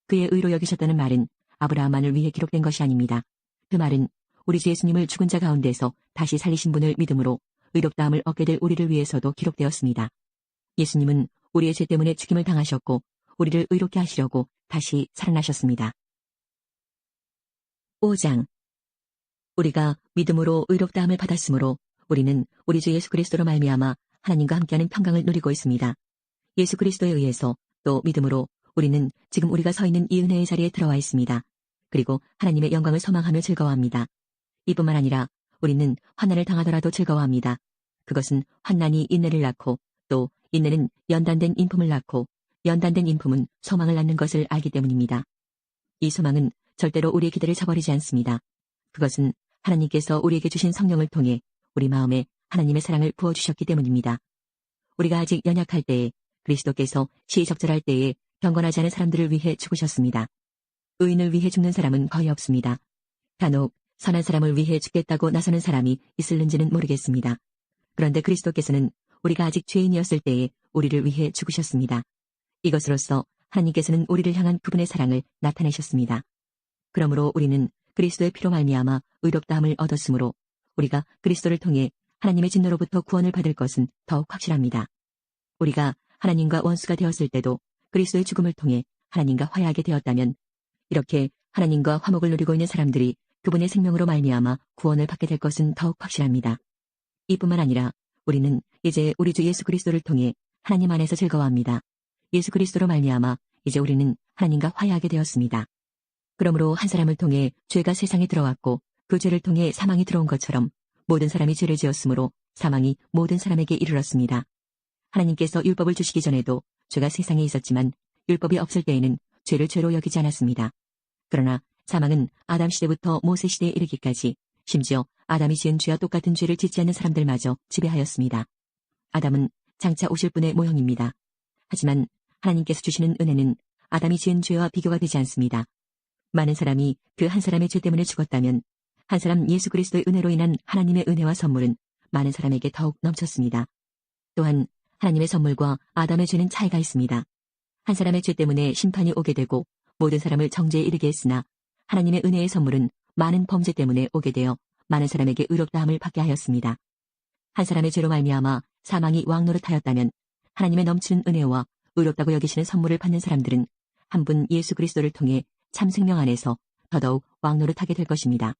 그의 의로 여기셨다는 말은 아브라함만을 위해 기록된 것이 아닙니다. 그 말은 우리 주 예수님을 죽은 자 가운데서 다시 살리신 분을 믿음으로 의롭다함을 얻게 될 우리를 위해서도 기록되었습니다. 예수님은 우리의 죄 때문에 죽임을 당하셨고 우리를 의롭게 하시려고 다시 살아나셨습니다. 5장. 우리가 믿음으로 의롭다함을 받았으므로 우리는 우리 주 예수 그리스도로 말미암아 하나님과 함께하는 평강을 누리고 있습니다. 예수 그리스도에 의해서 또 믿음으로 우리는 지금 우리가 서 있는 이 은혜의 자리에 들어와 있습니다. 그리고 하나님의 영광을 소망하며 즐거워합니다. 이뿐만 아니라 우리는 환난을 당하더라도 즐거워합니다. 그것은 환난이 인내를 낳고 또 인내는 연단된 인품을 낳고 연단된 인품은 소망을 낳는 것을 알기 때문입니다. 이 소망은 절대로 우리의 기대를 저버리지 않습니다. 그것은 하나님께서 우리에게 주신 성령을 통해 우리 마음에 하나님의 사랑을 부어주셨기 때문입니다. 우리가 아직 연약할 때에 그리스도께서 시적절할 때에 경건하지 않은 사람들을 위해 죽으셨습니다. 의인을 위해 죽는 사람은 거의 없습니다. 간혹 선한 사람을 위해 죽겠다고 나서는 사람이 있을는지는 모르겠습니다. 그런데 그리스도께서는 우리가 아직 죄인이었을 때에 우리를 위해 죽으셨습니다. 이것으로써 하나님께서는 우리를 향한 그분의 사랑을 나타내셨습니다. 그러므로 우리는 그리스도의 피로 말미암아 의롭다함을 얻었으므로 우리가 그리스도를 통해 하나님의 진노로부터 구원을 받을 것은 더욱 확실합니다. 우리가 하나님과 원수가 되었을 때도 그리스도의 죽음을 통해 하나님과 화해하게 되었다면 이렇게 하나님과 화목을 누리고 있는 사람들이 그분의 생명으로 말미암아 구원을 받게 될 것은 더욱 확실합니다. 이뿐만 아니라 우리는 이제 우리 주 예수 그리스도를 통해 하나님 안에서 즐거워합니다. 예수 그리스도로 말미암아 이제 우리는 하나님과 화해하게 되었습니다. 그러므로 한 사람을 통해 죄가 세상에 들어왔고 그 죄를 통해 사망이 들어온 것처럼 모든 사람이 죄를 지었으므로 사망이 모든 사람에게 이르렀습니다. 하나님께서 율법을 주시기 전에도 죄가 세상에 있었지만 율법이 없을 때에는 죄를 죄로 여기지 않았습니다. 그러나 사망은 아담 시대부터 모세 시대에 이르기까지 심지어 아담이 지은 죄와 똑같은 죄를 짓지 않는 사람들마저 지배하였습니다. 아담은 장차 오실 분의 모형입니다. 하지만 하나님께서 주시는 은혜는 아담이 지은 죄와 비교가 되지 않습니다. 많은 사람이 그 한 사람의 죄 때문에 죽었다면 한 사람 예수 그리스도의 은혜로 인한 하나님의 은혜와 선물은 많은 사람에게 더욱 넘쳤습니다. 또한 하나님의 선물과 아담의 죄는 차이가 있습니다. 한 사람의 죄 때문에 심판이 오게 되고 모든 사람을 정죄에 이르게 했으나 하나님의 은혜의 선물은 많은 범죄 때문에 오게 되어 많은 사람에게 의롭다함을 받게 하였습니다. 한 사람의 죄로 말미암아 사망이 왕노릇하였다면 하나님의 넘치는 은혜와 의롭다고 여기시는 선물을 받는 사람들은 한 분 예수 그리스도를 통해 참 생명 안에서 더더욱 왕노릇하게 될 것입니다.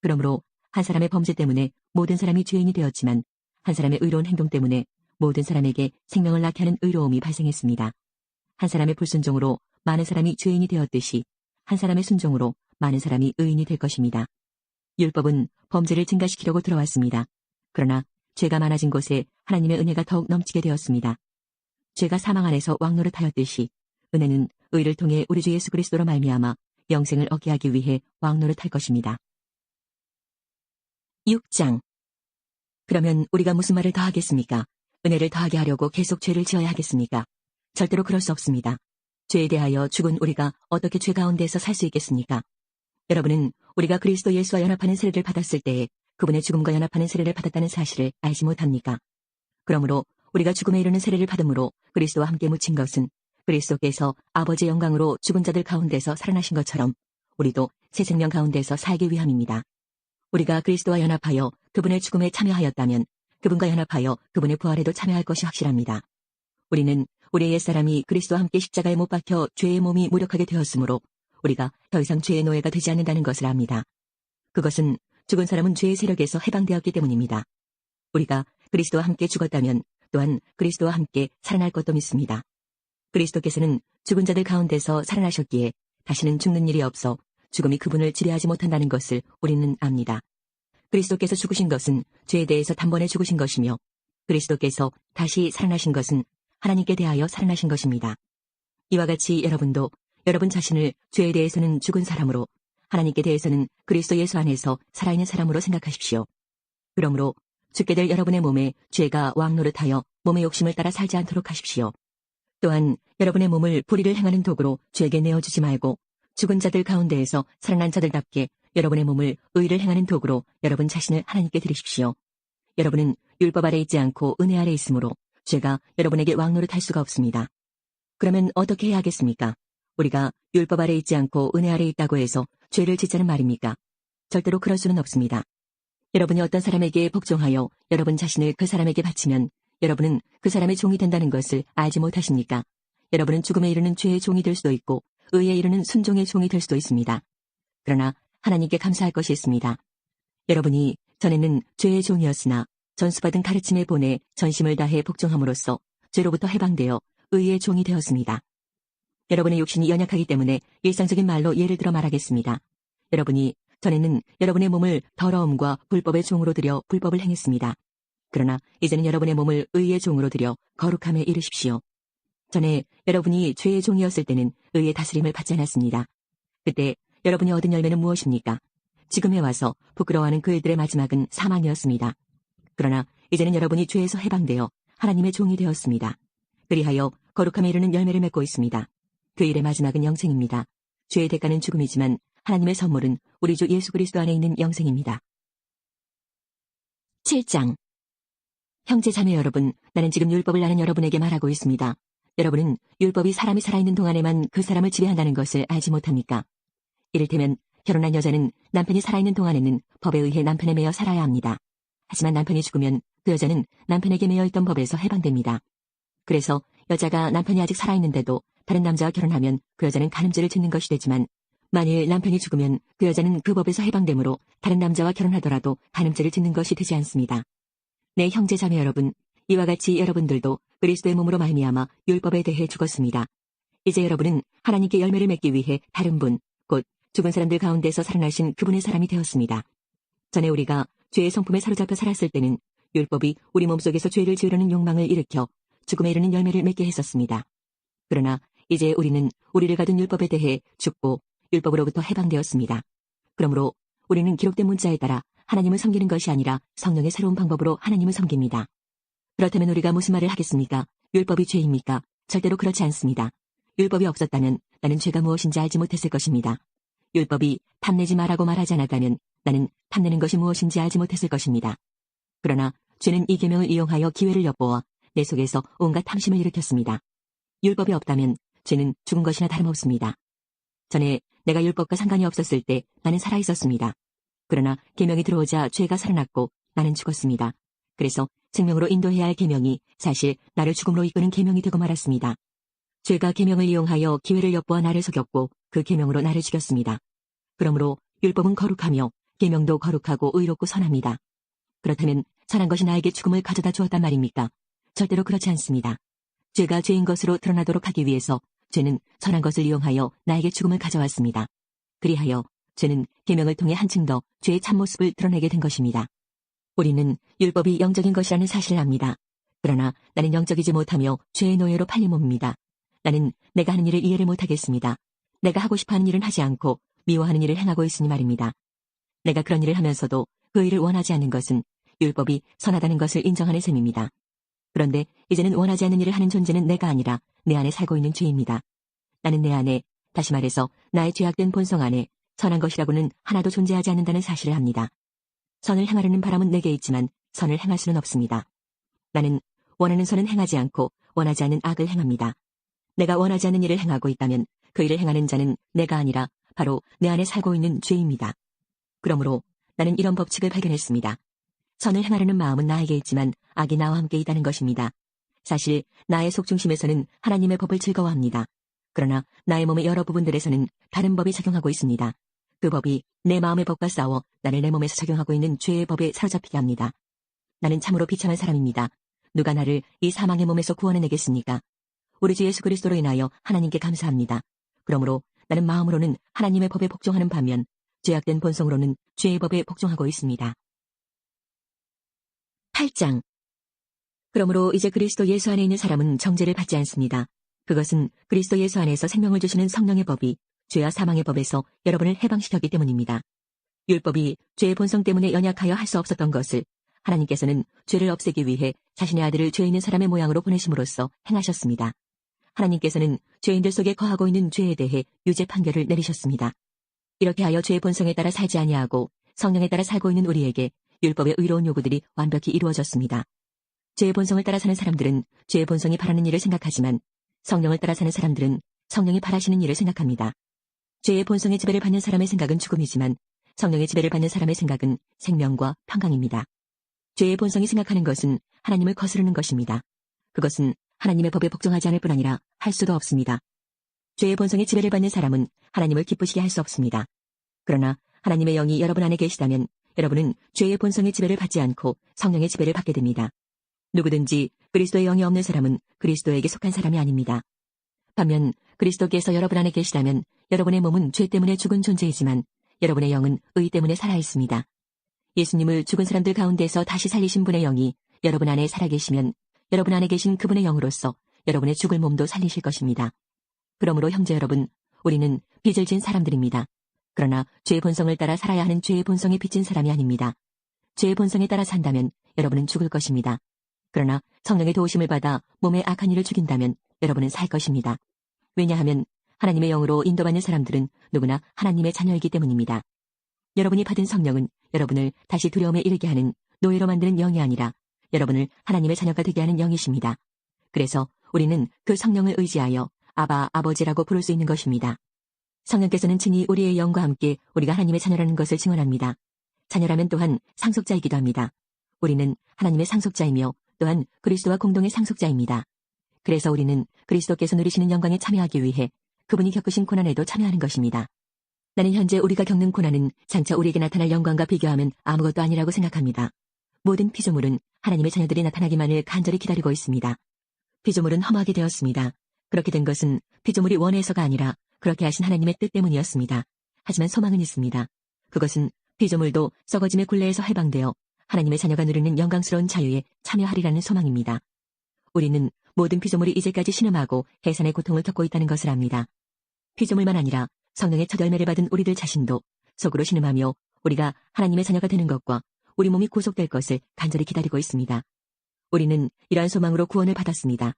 그러므로 한 사람의 범죄 때문에 모든 사람이 죄인이 되었지만 한 사람의 의로운 행동 때문에 모든 사람에게 생명을 낳게 하는 의로움이 발생했습니다. 한 사람의 불순종으로 많은 사람이 죄인이 되었듯이 한 사람의 순종으로 많은 사람이 의인이 될 것입니다. 율법은 범죄를 증가시키려고 들어왔습니다. 그러나 죄가 많아진 곳에 하나님의 은혜가 더욱 넘치게 되었습니다. 죄가 사망 안에서 왕노릇하였듯이 은혜는 의를 통해 우리 주 예수 그리스도로 말미암아 영생을 얻게 하기 위해 왕노릇할 것입니다. 6장. 그러면 우리가 무슨 말을 더 하겠습니까? 은혜를 더하게 하려고 계속 죄를 지어야 하겠습니까? 절대로 그럴 수 없습니다. 죄에 대하여 죽은 우리가 어떻게 죄 가운데서 살 수 있겠습니까? 여러분은 우리가 그리스도 예수와 연합하는 세례를 받았을 때에 그분의 죽음과 연합하는 세례를 받았다는 사실을 알지 못합니까? 그러므로 우리가 죽음에 이르는 세례를 받음으로 그리스도와 함께 묻힌 것은 그리스도께서 아버지의 영광으로 죽은 자들 가운데서 살아나신 것처럼 우리도 새 생명 가운데서 살기 위함입니다. 우리가 그리스도와 연합하여 그분의 죽음에 참여하였다면 그분과 연합하여 그분의 부활에도 참여할 것이 확실합니다. 우리는 우리의 옛사람이 그리스도와 함께 십자가에 못 박혀 죄의 몸이 무력하게 되었으므로 우리가 더 이상 죄의 노예가 되지 않는다는 것을 압니다. 그것은 죽은 사람은 죄의 세력에서 해방되었기 때문입니다. 우리가 그리스도와 함께 죽었다면 또한 그리스도와 함께 살아날 것도 믿습니다. 그리스도께서는 죽은 자들 가운데서 살아나셨기에 다시는 죽는 일이 없어 죽음이 그분을 지배하지 못한다는 것을 우리는 압니다. 그리스도께서 죽으신 것은 죄에 대해서 단번에 죽으신 것이며 그리스도께서 다시 살아나신 것은 하나님께 대하여 살아나신 것입니다. 이와 같이 여러분도 여러분 자신을 죄에 대해서는 죽은 사람으로 하나님께 대해서는 그리스도 예수 안에서 살아있는 사람으로 생각하십시오. 그러므로 죽게 될 여러분의 몸에 죄가 왕노릇하여 몸의 욕심을 따라 살지 않도록 하십시오. 또한 여러분의 몸을 불의를 행하는 도구로 죄에게 내어주지 말고 죽은 자들 가운데에서 살아난 자들답게 여러분의 몸을 의를 행하는 도구로 여러분 자신을 하나님께 드리십시오. 여러분은 율법 아래 있지 않고 은혜 아래 있으므로 죄가 여러분에게 왕노릇할 수가 없습니다. 그러면 어떻게 해야 하겠습니까? 우리가 율법 아래 있지 않고 은혜 아래 있다고 해서 죄를 짓자는 말입니까? 절대로 그럴 수는 없습니다. 여러분이 어떤 사람에게 복종하여 여러분 자신을 그 사람에게 바치면 여러분은 그 사람의 종이 된다는 것을 알지 못하십니까? 여러분은 죽음에 이르는 죄의 종이 될 수도 있고 의에 이르는 순종의 종이 될 수도 있습니다. 그러나 하나님께 감사할 것이 있습니다. 여러분이 전에는 죄의 종이었으나 전수받은 가르침에 본에 전심을 다해 복종함으로써 죄로부터 해방되어 의의 종이 되었습니다. 여러분의 육신이 연약하기 때문에 일상적인 말로 예를 들어 말하겠습니다. 여러분이 전에는 여러분의 몸을 더러움과 불법의 종으로 들여 불법을 행했습니다. 그러나 이제는 여러분의 몸을 의의 종으로 들여 거룩함에 이르십시오. 전에 여러분이 죄의 종이었을 때는 의의 다스림을 받지 않았습니다. 그때 여러분이 얻은 열매는 무엇입니까? 지금에 와서 부끄러워하는 그 일들의 마지막은 사망이었습니다. 그러나 이제는 여러분이 죄에서 해방되어 하나님의 종이 되었습니다. 그리하여 거룩함에 이르는 열매를 맺고 있습니다. 그 일의 마지막은 영생입니다. 죄의 대가는 죽음이지만 하나님의 선물은 우리 주 예수 그리스도 안에 있는 영생입니다. 7장. 형제 자매 여러분, 나는 지금 율법을 아는 여러분에게 말하고 있습니다. 여러분은 율법이 사람이 살아있는 동안에만 그 사람을 지배한다는 것을 알지 못합니까? 이를테면 결혼한 여자는 남편이 살아있는 동안에는 법에 의해 남편에 매여 살아야 합니다. 하지만 남편이 죽으면 그 여자는 남편에게 매여 있던 법에서 해방됩니다. 그래서 여자가 남편이 아직 살아있는데도 다른 남자와 결혼하면 그 여자는 간음죄를 짓는 것이 되지만 만일 남편이 죽으면 그 여자는 그 법에서 해방되므로 다른 남자와 결혼하더라도 간음죄를 짓는 것이 되지 않습니다. 내 형제 자매 여러분, 이와 같이 여러분들도 그리스도의 몸으로 말미암아 율법에 대해 죽었습니다. 이제 여러분은 하나님께 열매를 맺기 위해 다른 분, 곧 죽은 사람들 가운데서 살아나신 그분의 사람이 되었습니다. 전에 우리가 죄의 성품에 사로잡혀 살았을 때는 율법이 우리 몸속에서 죄를 지으려는 욕망을 일으켜 죽음에 이르는 열매를 맺게 했었습니다. 그러나 이제 우리는 우리를 가둔 율법에 대해 죽고 율법으로부터 해방되었습니다. 그러므로 우리는 기록된 문자에 따라 하나님을 섬기는 것이 아니라 성령의 새로운 방법으로 하나님을 섬깁니다. 그렇다면 우리가 무슨 말을 하겠습니까? 율법이 죄입니까? 절대로 그렇지 않습니다. 율법이 없었다면 나는 죄가 무엇인지 알지 못했을 것입니다. 율법이 탐내지 말라고 말하지 않았다면 나는 탐내는 것이 무엇인지 알지 못했을 것입니다. 그러나 죄는 이 계명을 이용하여 기회를 엿보아 내 속에서 온갖 탐심을 일으켰습니다. 율법이 없다면 죄는 죽은 것이나 다름없습니다. 전에 내가 율법과 상관이 없었을 때 나는 살아있었습니다. 그러나 계명이 들어오자 죄가 살아났고 나는 죽었습니다. 그래서 생명으로 인도해야 할 계명이 사실 나를 죽음으로 이끄는 계명이 되고 말았습니다. 죄가 계명을 이용하여 기회를 엿보아 나를 속였고 그 계명으로 나를 죽였습니다. 그러므로 율법은 거룩하며 계명도 거룩하고 의롭고 선합니다. 그렇다면 선한 것이 나에게 죽음을 가져다 주었단 말입니까? 절대로 그렇지 않습니다. 죄가 죄인 것으로 드러나도록 하기 위해서 죄는 선한 것을 이용하여 나에게 죽음을 가져왔습니다. 그리하여 죄는 계명을 통해 한층 더 죄의 참모습을 드러내게 된 것입니다. 우리는 율법이 영적인 것이라는 사실을 압니다. 그러나 나는 영적이지 못하며 죄의 노예로 팔린 몸입니다. 나는 내가 하는 일을 이해를 못하겠습니다. 내가 하고 싶어하는 일은 하지 않고 미워하는 일을 행하고 있으니 말입니다. 내가 그런 일을 하면서도 그 일을 원하지 않는 것은 율법이 선하다는 것을 인정하는 셈입니다. 그런데 이제는 원하지 않는 일을 하는 존재는 내가 아니라 내 안에 살고 있는 죄입니다. 나는 내 안에, 다시 말해서 나의 죄악된 본성 안에 선한 것이라고는 하나도 존재하지 않는다는 사실을 합니다. 선을 행하려는 바람은 내게 있지만 선을 행할 수는 없습니다. 나는 원하는 선은 행하지 않고 원하지 않는 악을 행합니다. 내가 원하지 않는 일을 행하고 있다면 그 일을 행하는 자는 내가 아니라 바로 내 안에 살고 있는 죄입니다. 그러므로 나는 이런 법칙을 발견했습니다. 선을 행하려는 마음은 나에게 있지만 악이 나와 함께 있다는 것입니다. 사실 나의 속중심에서는 하나님의 법을 즐거워합니다. 그러나 나의 몸의 여러 부분들에서는 다른 법이 작용하고 있습니다. 그 법이 내 마음의 법과 싸워 나를 내 몸에서 작용하고 있는 죄의 법에 사로잡히게 합니다. 나는 참으로 비참한 사람입니다. 누가 나를 이 사망의 몸에서 구원해내겠습니까? 우리 주 예수 그리스도로 인하여 하나님께 감사합니다. 그러므로 나는 마음으로는 하나님의 법에 복종하는 반면 죄악된 본성으로는 죄의 법에 복종하고 있습니다. 8장. 그러므로 이제 그리스도 예수 안에 있는 사람은 정죄를 받지 않습니다. 그것은 그리스도 예수 안에서 생명을 주시는 성령의 법이 죄와 사망의 법에서 여러분을 해방시켰기 때문입니다. 율법이 죄의 본성 때문에 연약하여 할 수 없었던 것을 하나님께서는 죄를 없애기 위해 자신의 아들을 죄 있는 사람의 모양으로 보내심으로써 행하셨습니다. 하나님께서는 죄인들 속에 거하고 있는 죄에 대해 유죄 판결을 내리셨습니다. 이렇게 하여 죄의 본성에 따라 살지 아니하고 성령에 따라 살고 있는 우리에게 율법의 의로운 요구들이 완벽히 이루어졌습니다. 죄의 본성을 따라 사는 사람들은 죄의 본성이 바라는 일을 생각하지만 성령을 따라 사는 사람들은 성령이 바라시는 일을 생각합니다. 죄의 본성의 지배를 받는 사람의 생각은 죽음이지만 성령의 지배를 받는 사람의 생각은 생명과 평강입니다. 죄의 본성이 생각하는 것은 하나님을 거스르는 것입니다. 그것은 하나님의 법에 복종하지 않을 뿐 아니라 할 수도 없습니다. 죄의 본성의 지배를 받는 사람은 하나님을 기쁘시게 할 수 없습니다. 그러나 하나님의 영이 여러분 안에 계시다면 여러분은 죄의 본성의 지배를 받지 않고 성령의 지배를 받게 됩니다. 누구든지 그리스도의 영이 없는 사람은 그리스도에게 속한 사람이 아닙니다. 반면 그리스도께서 여러분 안에 계시다면 여러분의 몸은 죄 때문에 죽은 존재이지만 여러분의 영은 의 때문에 살아있습니다. 예수님을 죽은 사람들 가운데서 다시 살리신 분의 영이 여러분 안에 살아계시면 여러분 안에 계신 그분의 영으로서 여러분의 죽을 몸도 살리실 것입니다. 그러므로 형제 여러분, 우리는 빚을 진 사람들입니다. 그러나 죄의 본성을 따라 살아야 하는 죄의 본성에 빚진 사람이 아닙니다. 죄의 본성에 따라 산다면 여러분은 죽을 것입니다. 그러나 성령의 도우심을 받아 몸의 악한 일을 죽인다면 여러분은 살 것입니다. 왜냐하면 하나님의 영으로 인도받는 사람들은 누구나 하나님의 자녀이기 때문입니다. 여러분이 받은 성령은 여러분을 다시 두려움에 이르게 하는 노예로 만드는 영이 아니라 여러분을 하나님의 자녀가 되게 하는 영이십니다. 그래서 우리는 그 성령을 의지하여 아바, 아버지라고 부를 수 있는 것입니다. 성령께서는 친히 우리의 영과 함께 우리가 하나님의 자녀라는 것을 증언합니다. 자녀라면 또한 상속자이기도 합니다. 우리는 하나님의 상속자이며 또한 그리스도와 공동의 상속자입니다. 그래서 우리는 그리스도께서 누리시는 영광에 참여하기 위해 그분이 겪으신 고난에도 참여하는 것입니다. 나는 현재 우리가 겪는 고난은 장차 우리에게 나타날 영광과 비교하면 아무것도 아니라고 생각합니다. 모든 피조물은 하나님의 자녀들이 나타나기만을 간절히 기다리고 있습니다. 피조물은 허무하게 되었습니다. 그렇게 된 것은 피조물이 원해서가 아니라 그렇게 하신 하나님의 뜻 때문이었습니다. 하지만 소망은 있습니다. 그것은 피조물도 썩어짐의 굴레에서 해방되어 하나님의 자녀가 누리는 영광스러운 자유에 참여하리라는 소망입니다. 우리는 모든 피조물이 이제까지 신음하고 해산의 고통을 겪고 있다는 것을 압니다. 피조물만 아니라 성령의 첫 열매를 받은 우리들 자신도 속으로 신음하며 우리가 하나님의 자녀가 되는 것과 우리 몸이 구속될 것을 간절히 기다리고 있습니다. 우리는 이러한 소망으로 구원을 받았습니다.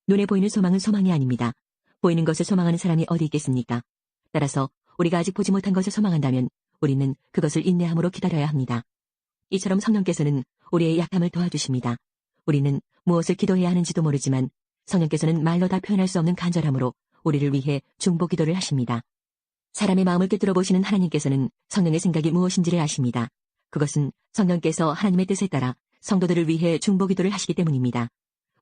눈에 보이는 소망은 소망이 아닙니다. 보이는 것을 소망하는 사람이 어디 있겠습니까? 따라서 우리가 아직 보지 못한 것을 소망한다면 우리는 그것을 인내함으로 기다려야 합니다. 이처럼 성령께서는 우리의 약함을 도와주십니다. 우리는 무엇을 기도해야 하는지도 모르지만 성령께서는 말로 다 표현할 수 없는 간절함으로 우리를 위해 중보 기도를 하십니다. 사람의 마음을 꿰뚫어 보시는 하나님께서는 성령의 생각이 무엇인지를 아십니다. 그것은 성령께서 하나님의 뜻에 따라 성도들을 위해 중보 기도를 하시기 때문입니다.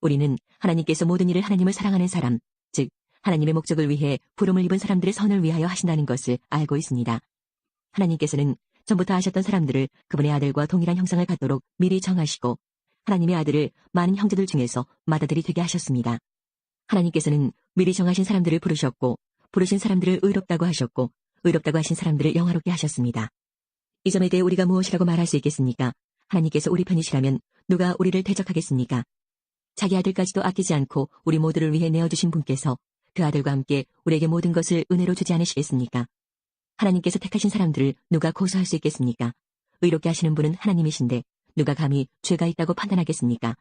우리는 하나님께서 모든 일을 하나님을 사랑하는 사람, 즉 하나님의 목적을 위해 부름을 입은 사람들의 선을 위하여 하신다는 것을 알고 있습니다. 하나님께서는 전부터 아셨던 사람들을 그분의 아들과 동일한 형상을 갖도록 미리 정하시고 하나님의 아들을 많은 형제들 중에서 맏아들이 되게 하셨습니다. 하나님께서는 미리 정하신 사람들을 부르셨고 부르신 사람들을 의롭다고 하셨고 의롭다고 하신 사람들을 영화롭게 하셨습니다. 이 점에 대해 우리가 무엇이라고 말할 수 있겠습니까? 하나님께서 우리 편이시라면 누가 우리를 대적하겠습니까? 자기 아들까지도 아끼지 않고 우리 모두를 위해 내어주신 분께서 그 아들과 함께 우리에게 모든 것을 은혜로 주지 않으시겠습니까? 하나님께서 택하신 사람들을 누가 고소할 수 있겠습니까? 의롭게 하시는 분은 하나님이신데 누가 감히 죄가 있다고 판단하겠습니까?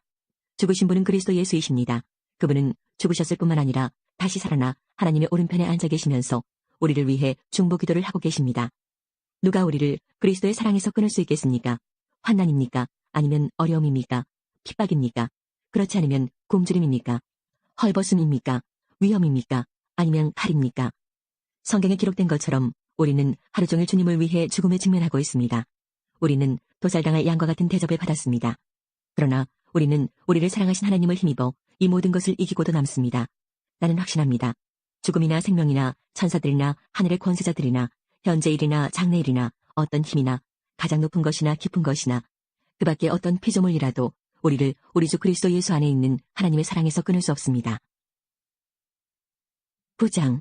죽으신 분은 그리스도 예수이십니다. 그분은 죽으셨을 뿐만 아니라 다시 살아나 하나님의 오른편에 앉아 계시면서 우리를 위해 중보 기도를 하고 계십니다. 누가 우리를 그리스도의 사랑에서 끊을 수 있겠습니까? 환난입니까? 아니면 어려움입니까? 핍박입니까? 그렇지 않으면 굶주림입니까? 헐벗음입니까? 위험입니까? 아니면 칼입니까? 성경에 기록된 것처럼 우리는 하루 종일 주님을 위해 죽음에 직면하고 있습니다. 우리는 도살당할 양과 같은 대접을 받았습니다. 그러나 우리는 우리를 사랑하신 하나님을 힘입어 이 모든 것을 이기고도 남습니다. 나는 확신합니다. 죽음이나 생명이나 천사들이나 하늘의 권세자들이나 현재 일이나 장래 일이나 어떤 힘이나 가장 높은 것이나 깊은 것이나 그 밖에 어떤 피조물이라도 우리를 우리 주 그리스도 예수 안에 있는 하나님의 사랑에서 끊을 수 없습니다. 부장.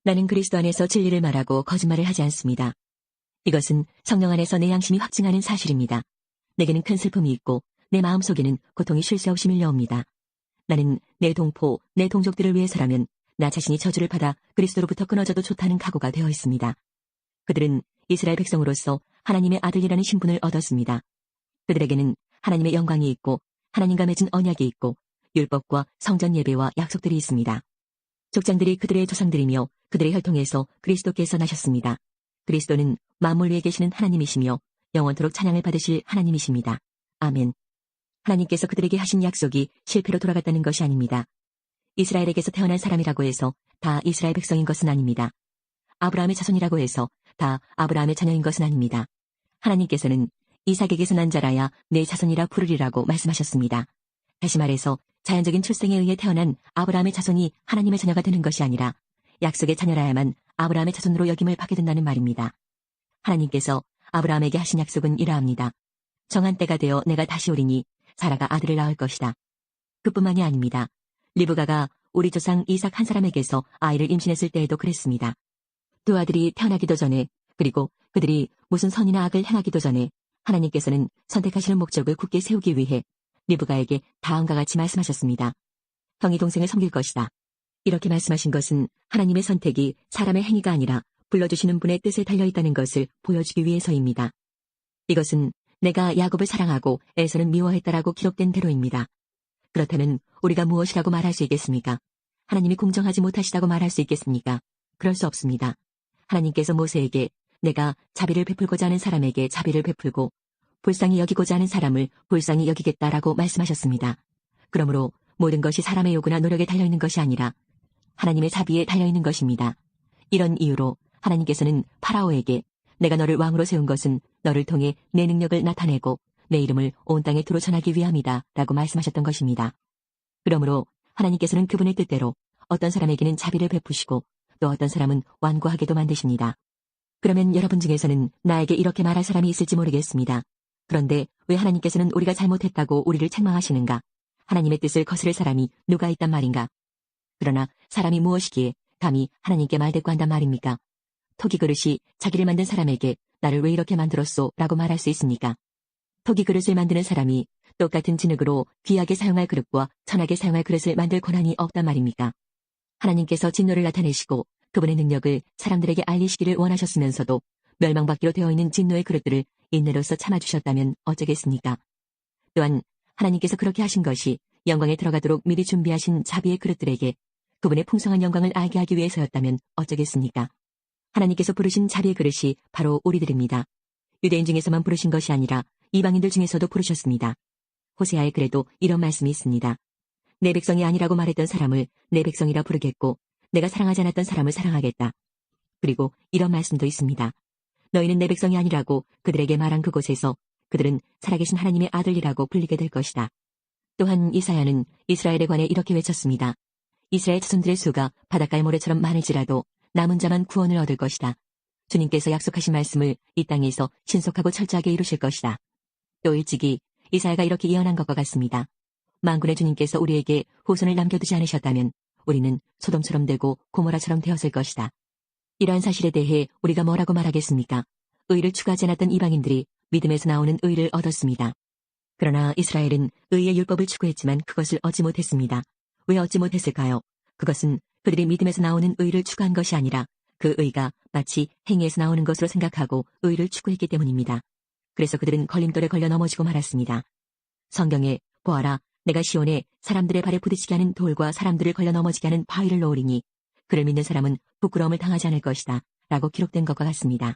나는 그리스도 안에서 진리를 말하고 거짓말을 하지 않습니다. 이것은 성령 안에서 내 양심이 확증하는 사실입니다. 내게는 큰 슬픔이 있고 내 마음속에는 고통이 쉴 새 없이 밀려옵니다. 나는 내 동포, 내 동족들을 위해서라면 나 자신이 저주를 받아 그리스도로부터 끊어져도 좋다는 각오가 되어 있습니다. 그들은 이스라엘 백성으로서 하나님의 아들이라는 신분을 얻었습니다. 그들에게는 하나님의 영광이 있고 하나님과 맺은 언약이 있고 율법과 성전 예배와 약속들이 있습니다. 족장들이 그들의 조상들이며 그들의 혈통에서 그리스도께서 나셨습니다. 그리스도는 만물 위에 계시는 하나님이시며 영원토록 찬양을 받으실 하나님이십니다. 아멘. 하나님께서 그들에게 하신 약속이 실패로 돌아갔다는 것이 아닙니다. 이스라엘에게서 태어난 사람이라고 해서 다 이스라엘 백성인 것은 아닙니다. 아브라함의 자손이라고 해서 다 아브라함의 자녀인 것은 아닙니다. 하나님께서는 이삭에게서 난 자라야 내 자손이라 부르리라고 말씀하셨습니다. 다시 말해서 자연적인 출생에 의해 태어난 아브라함의 자손이 하나님의 자녀가 되는 것이 아니라 약속의 자녀라야만 아브라함의 자손으로 여김을 받게 된다는 말입니다. 하나님께서 아브라함에게 하신 약속은 이러합니다. 정한 때가 되어 내가 다시 오리니 사라가 아들을 낳을 것이다. 그뿐만이 아닙니다. 리브가가 우리 조상 이삭 한 사람에게서 아이를 임신했을 때에도 그랬습니다. 두 아들이 태어나기도 전에 그리고 그들이 무슨 선이나 악을 행하기도 전에 하나님께서는 선택하시는 목적을 굳게 세우기 위해 리브가에게 다음과 같이 말씀하셨습니다. 형이 동생을 섬길 것이다. 이렇게 말씀하신 것은 하나님의 선택이 사람의 행위가 아니라 불러주시는 분의 뜻에 달려있다는 것을 보여주기 위해서입니다. 이것은 내가 야곱을 사랑하고 에서는 미워했다라고 기록된 대로입니다. 그렇다면 우리가 무엇이라고 말할 수 있겠습니까? 하나님이 공정하지 못하시다고 말할 수 있겠습니까? 그럴 수 없습니다. 하나님께서 모세에게 내가 자비를 베풀고자 하는 사람에게 자비를 베풀고 불쌍히 여기고자 하는 사람을 불쌍히 여기겠다라고 말씀하셨습니다. 그러므로 모든 것이 사람의 요구나 노력에 달려있는 것이 아니라 하나님의 자비에 달려있는 것입니다. 이런 이유로 하나님께서는 파라오에게 내가 너를 왕으로 세운 것은 너를 통해 내 능력을 나타내고 내 이름을 온 땅에 두루 전하기 위함이다 라고 말씀하셨던 것입니다. 그러므로 하나님께서는 그분의 뜻대로 어떤 사람에게는 자비를 베푸시고 또 어떤 사람은 완고하게도 만드십니다. 그러면 여러분 중에서는 나에게 이렇게 말할 사람이 있을지 모르겠습니다. 그런데 왜 하나님께서는 우리가 잘못했다고 우리를 책망하시는가? 하나님의 뜻을 거스를 사람이 누가 있단 말인가? 그러나 사람이 무엇이기에 감히 하나님께 말대꾸한단 말입니까? 토기 그릇이 자기를 만든 사람에게 나를 왜 이렇게 만들었소? 라고 말할 수 있습니까? 토기 그릇을 만드는 사람이 똑같은 진흙으로 귀하게 사용할 그릇과 천하게 사용할 그릇을 만들 권한이 없단 말입니까? 하나님께서 진노를 나타내시고 그분의 능력을 사람들에게 알리시기를 원하셨으면서도 멸망받기로 되어 있는 진노의 그릇들을 인내로서 참아주셨다면 어쩌겠습니까? 또한 하나님께서 그렇게 하신 것이 영광에 들어가도록 미리 준비하신 자비의 그릇들에게 그분의 풍성한 영광을 알게 하기 위해서였다면 어쩌겠습니까? 하나님께서 부르신 자비의 그릇이 바로 우리들입니다. 유대인 중에서만 부르신 것이 아니라 이방인들 중에서도 부르셨습니다. 호세아의 글에도 이런 말씀이 있습니다. 내 백성이 아니라고 말했던 사람을 내 백성이라 부르겠고 내가 사랑하지 않았던 사람을 사랑하겠다. 그리고 이런 말씀도 있습니다. 너희는 내 백성이 아니라고 그들에게 말한 그곳에서 그들은 살아계신 하나님의 아들이라고 불리게 될 것이다. 또한 이사야는 이스라엘에 관해 이렇게 외쳤습니다. 이스라엘 자손들의 수가 바닷가의 모래처럼 많을지라도 남은 자만 구원을 얻을 것이다. 주님께서 약속하신 말씀을 이 땅에서 신속하고 철저하게 이루실 것이다. 또 일찍이 이사야가 이렇게 예언한 것과 같습니다. 만군의 주님께서 우리에게 후손을 남겨두지 않으셨다면 우리는 소돔처럼 되고 고모라처럼 되었을 것이다. 이러한 사실에 대해 우리가 뭐라고 말하겠습니까? 의를 추구하지 않았던 이방인들이 믿음에서 나오는 의를 얻었습니다. 그러나 이스라엘은 의의 율법을 추구했지만 그것을 얻지 못했습니다. 왜 얻지 못했을까요? 그것은 그들이 믿음에서 나오는 의를 추구한 것이 아니라 그 의가 마치 행위에서 나오는 것으로 생각하고 의를 추구했기 때문입니다. 그래서 그들은 걸림돌에 걸려 넘어지고 말았습니다. 성경에 보아라, 내가 시온에 사람들의 발에 부딪히게 하는 돌과 사람들을 걸려 넘어지게 하는 바위를 놓으리니 그를 믿는 사람은 부끄러움을 당하지 않을 것이다 라고 기록된 것과 같습니다.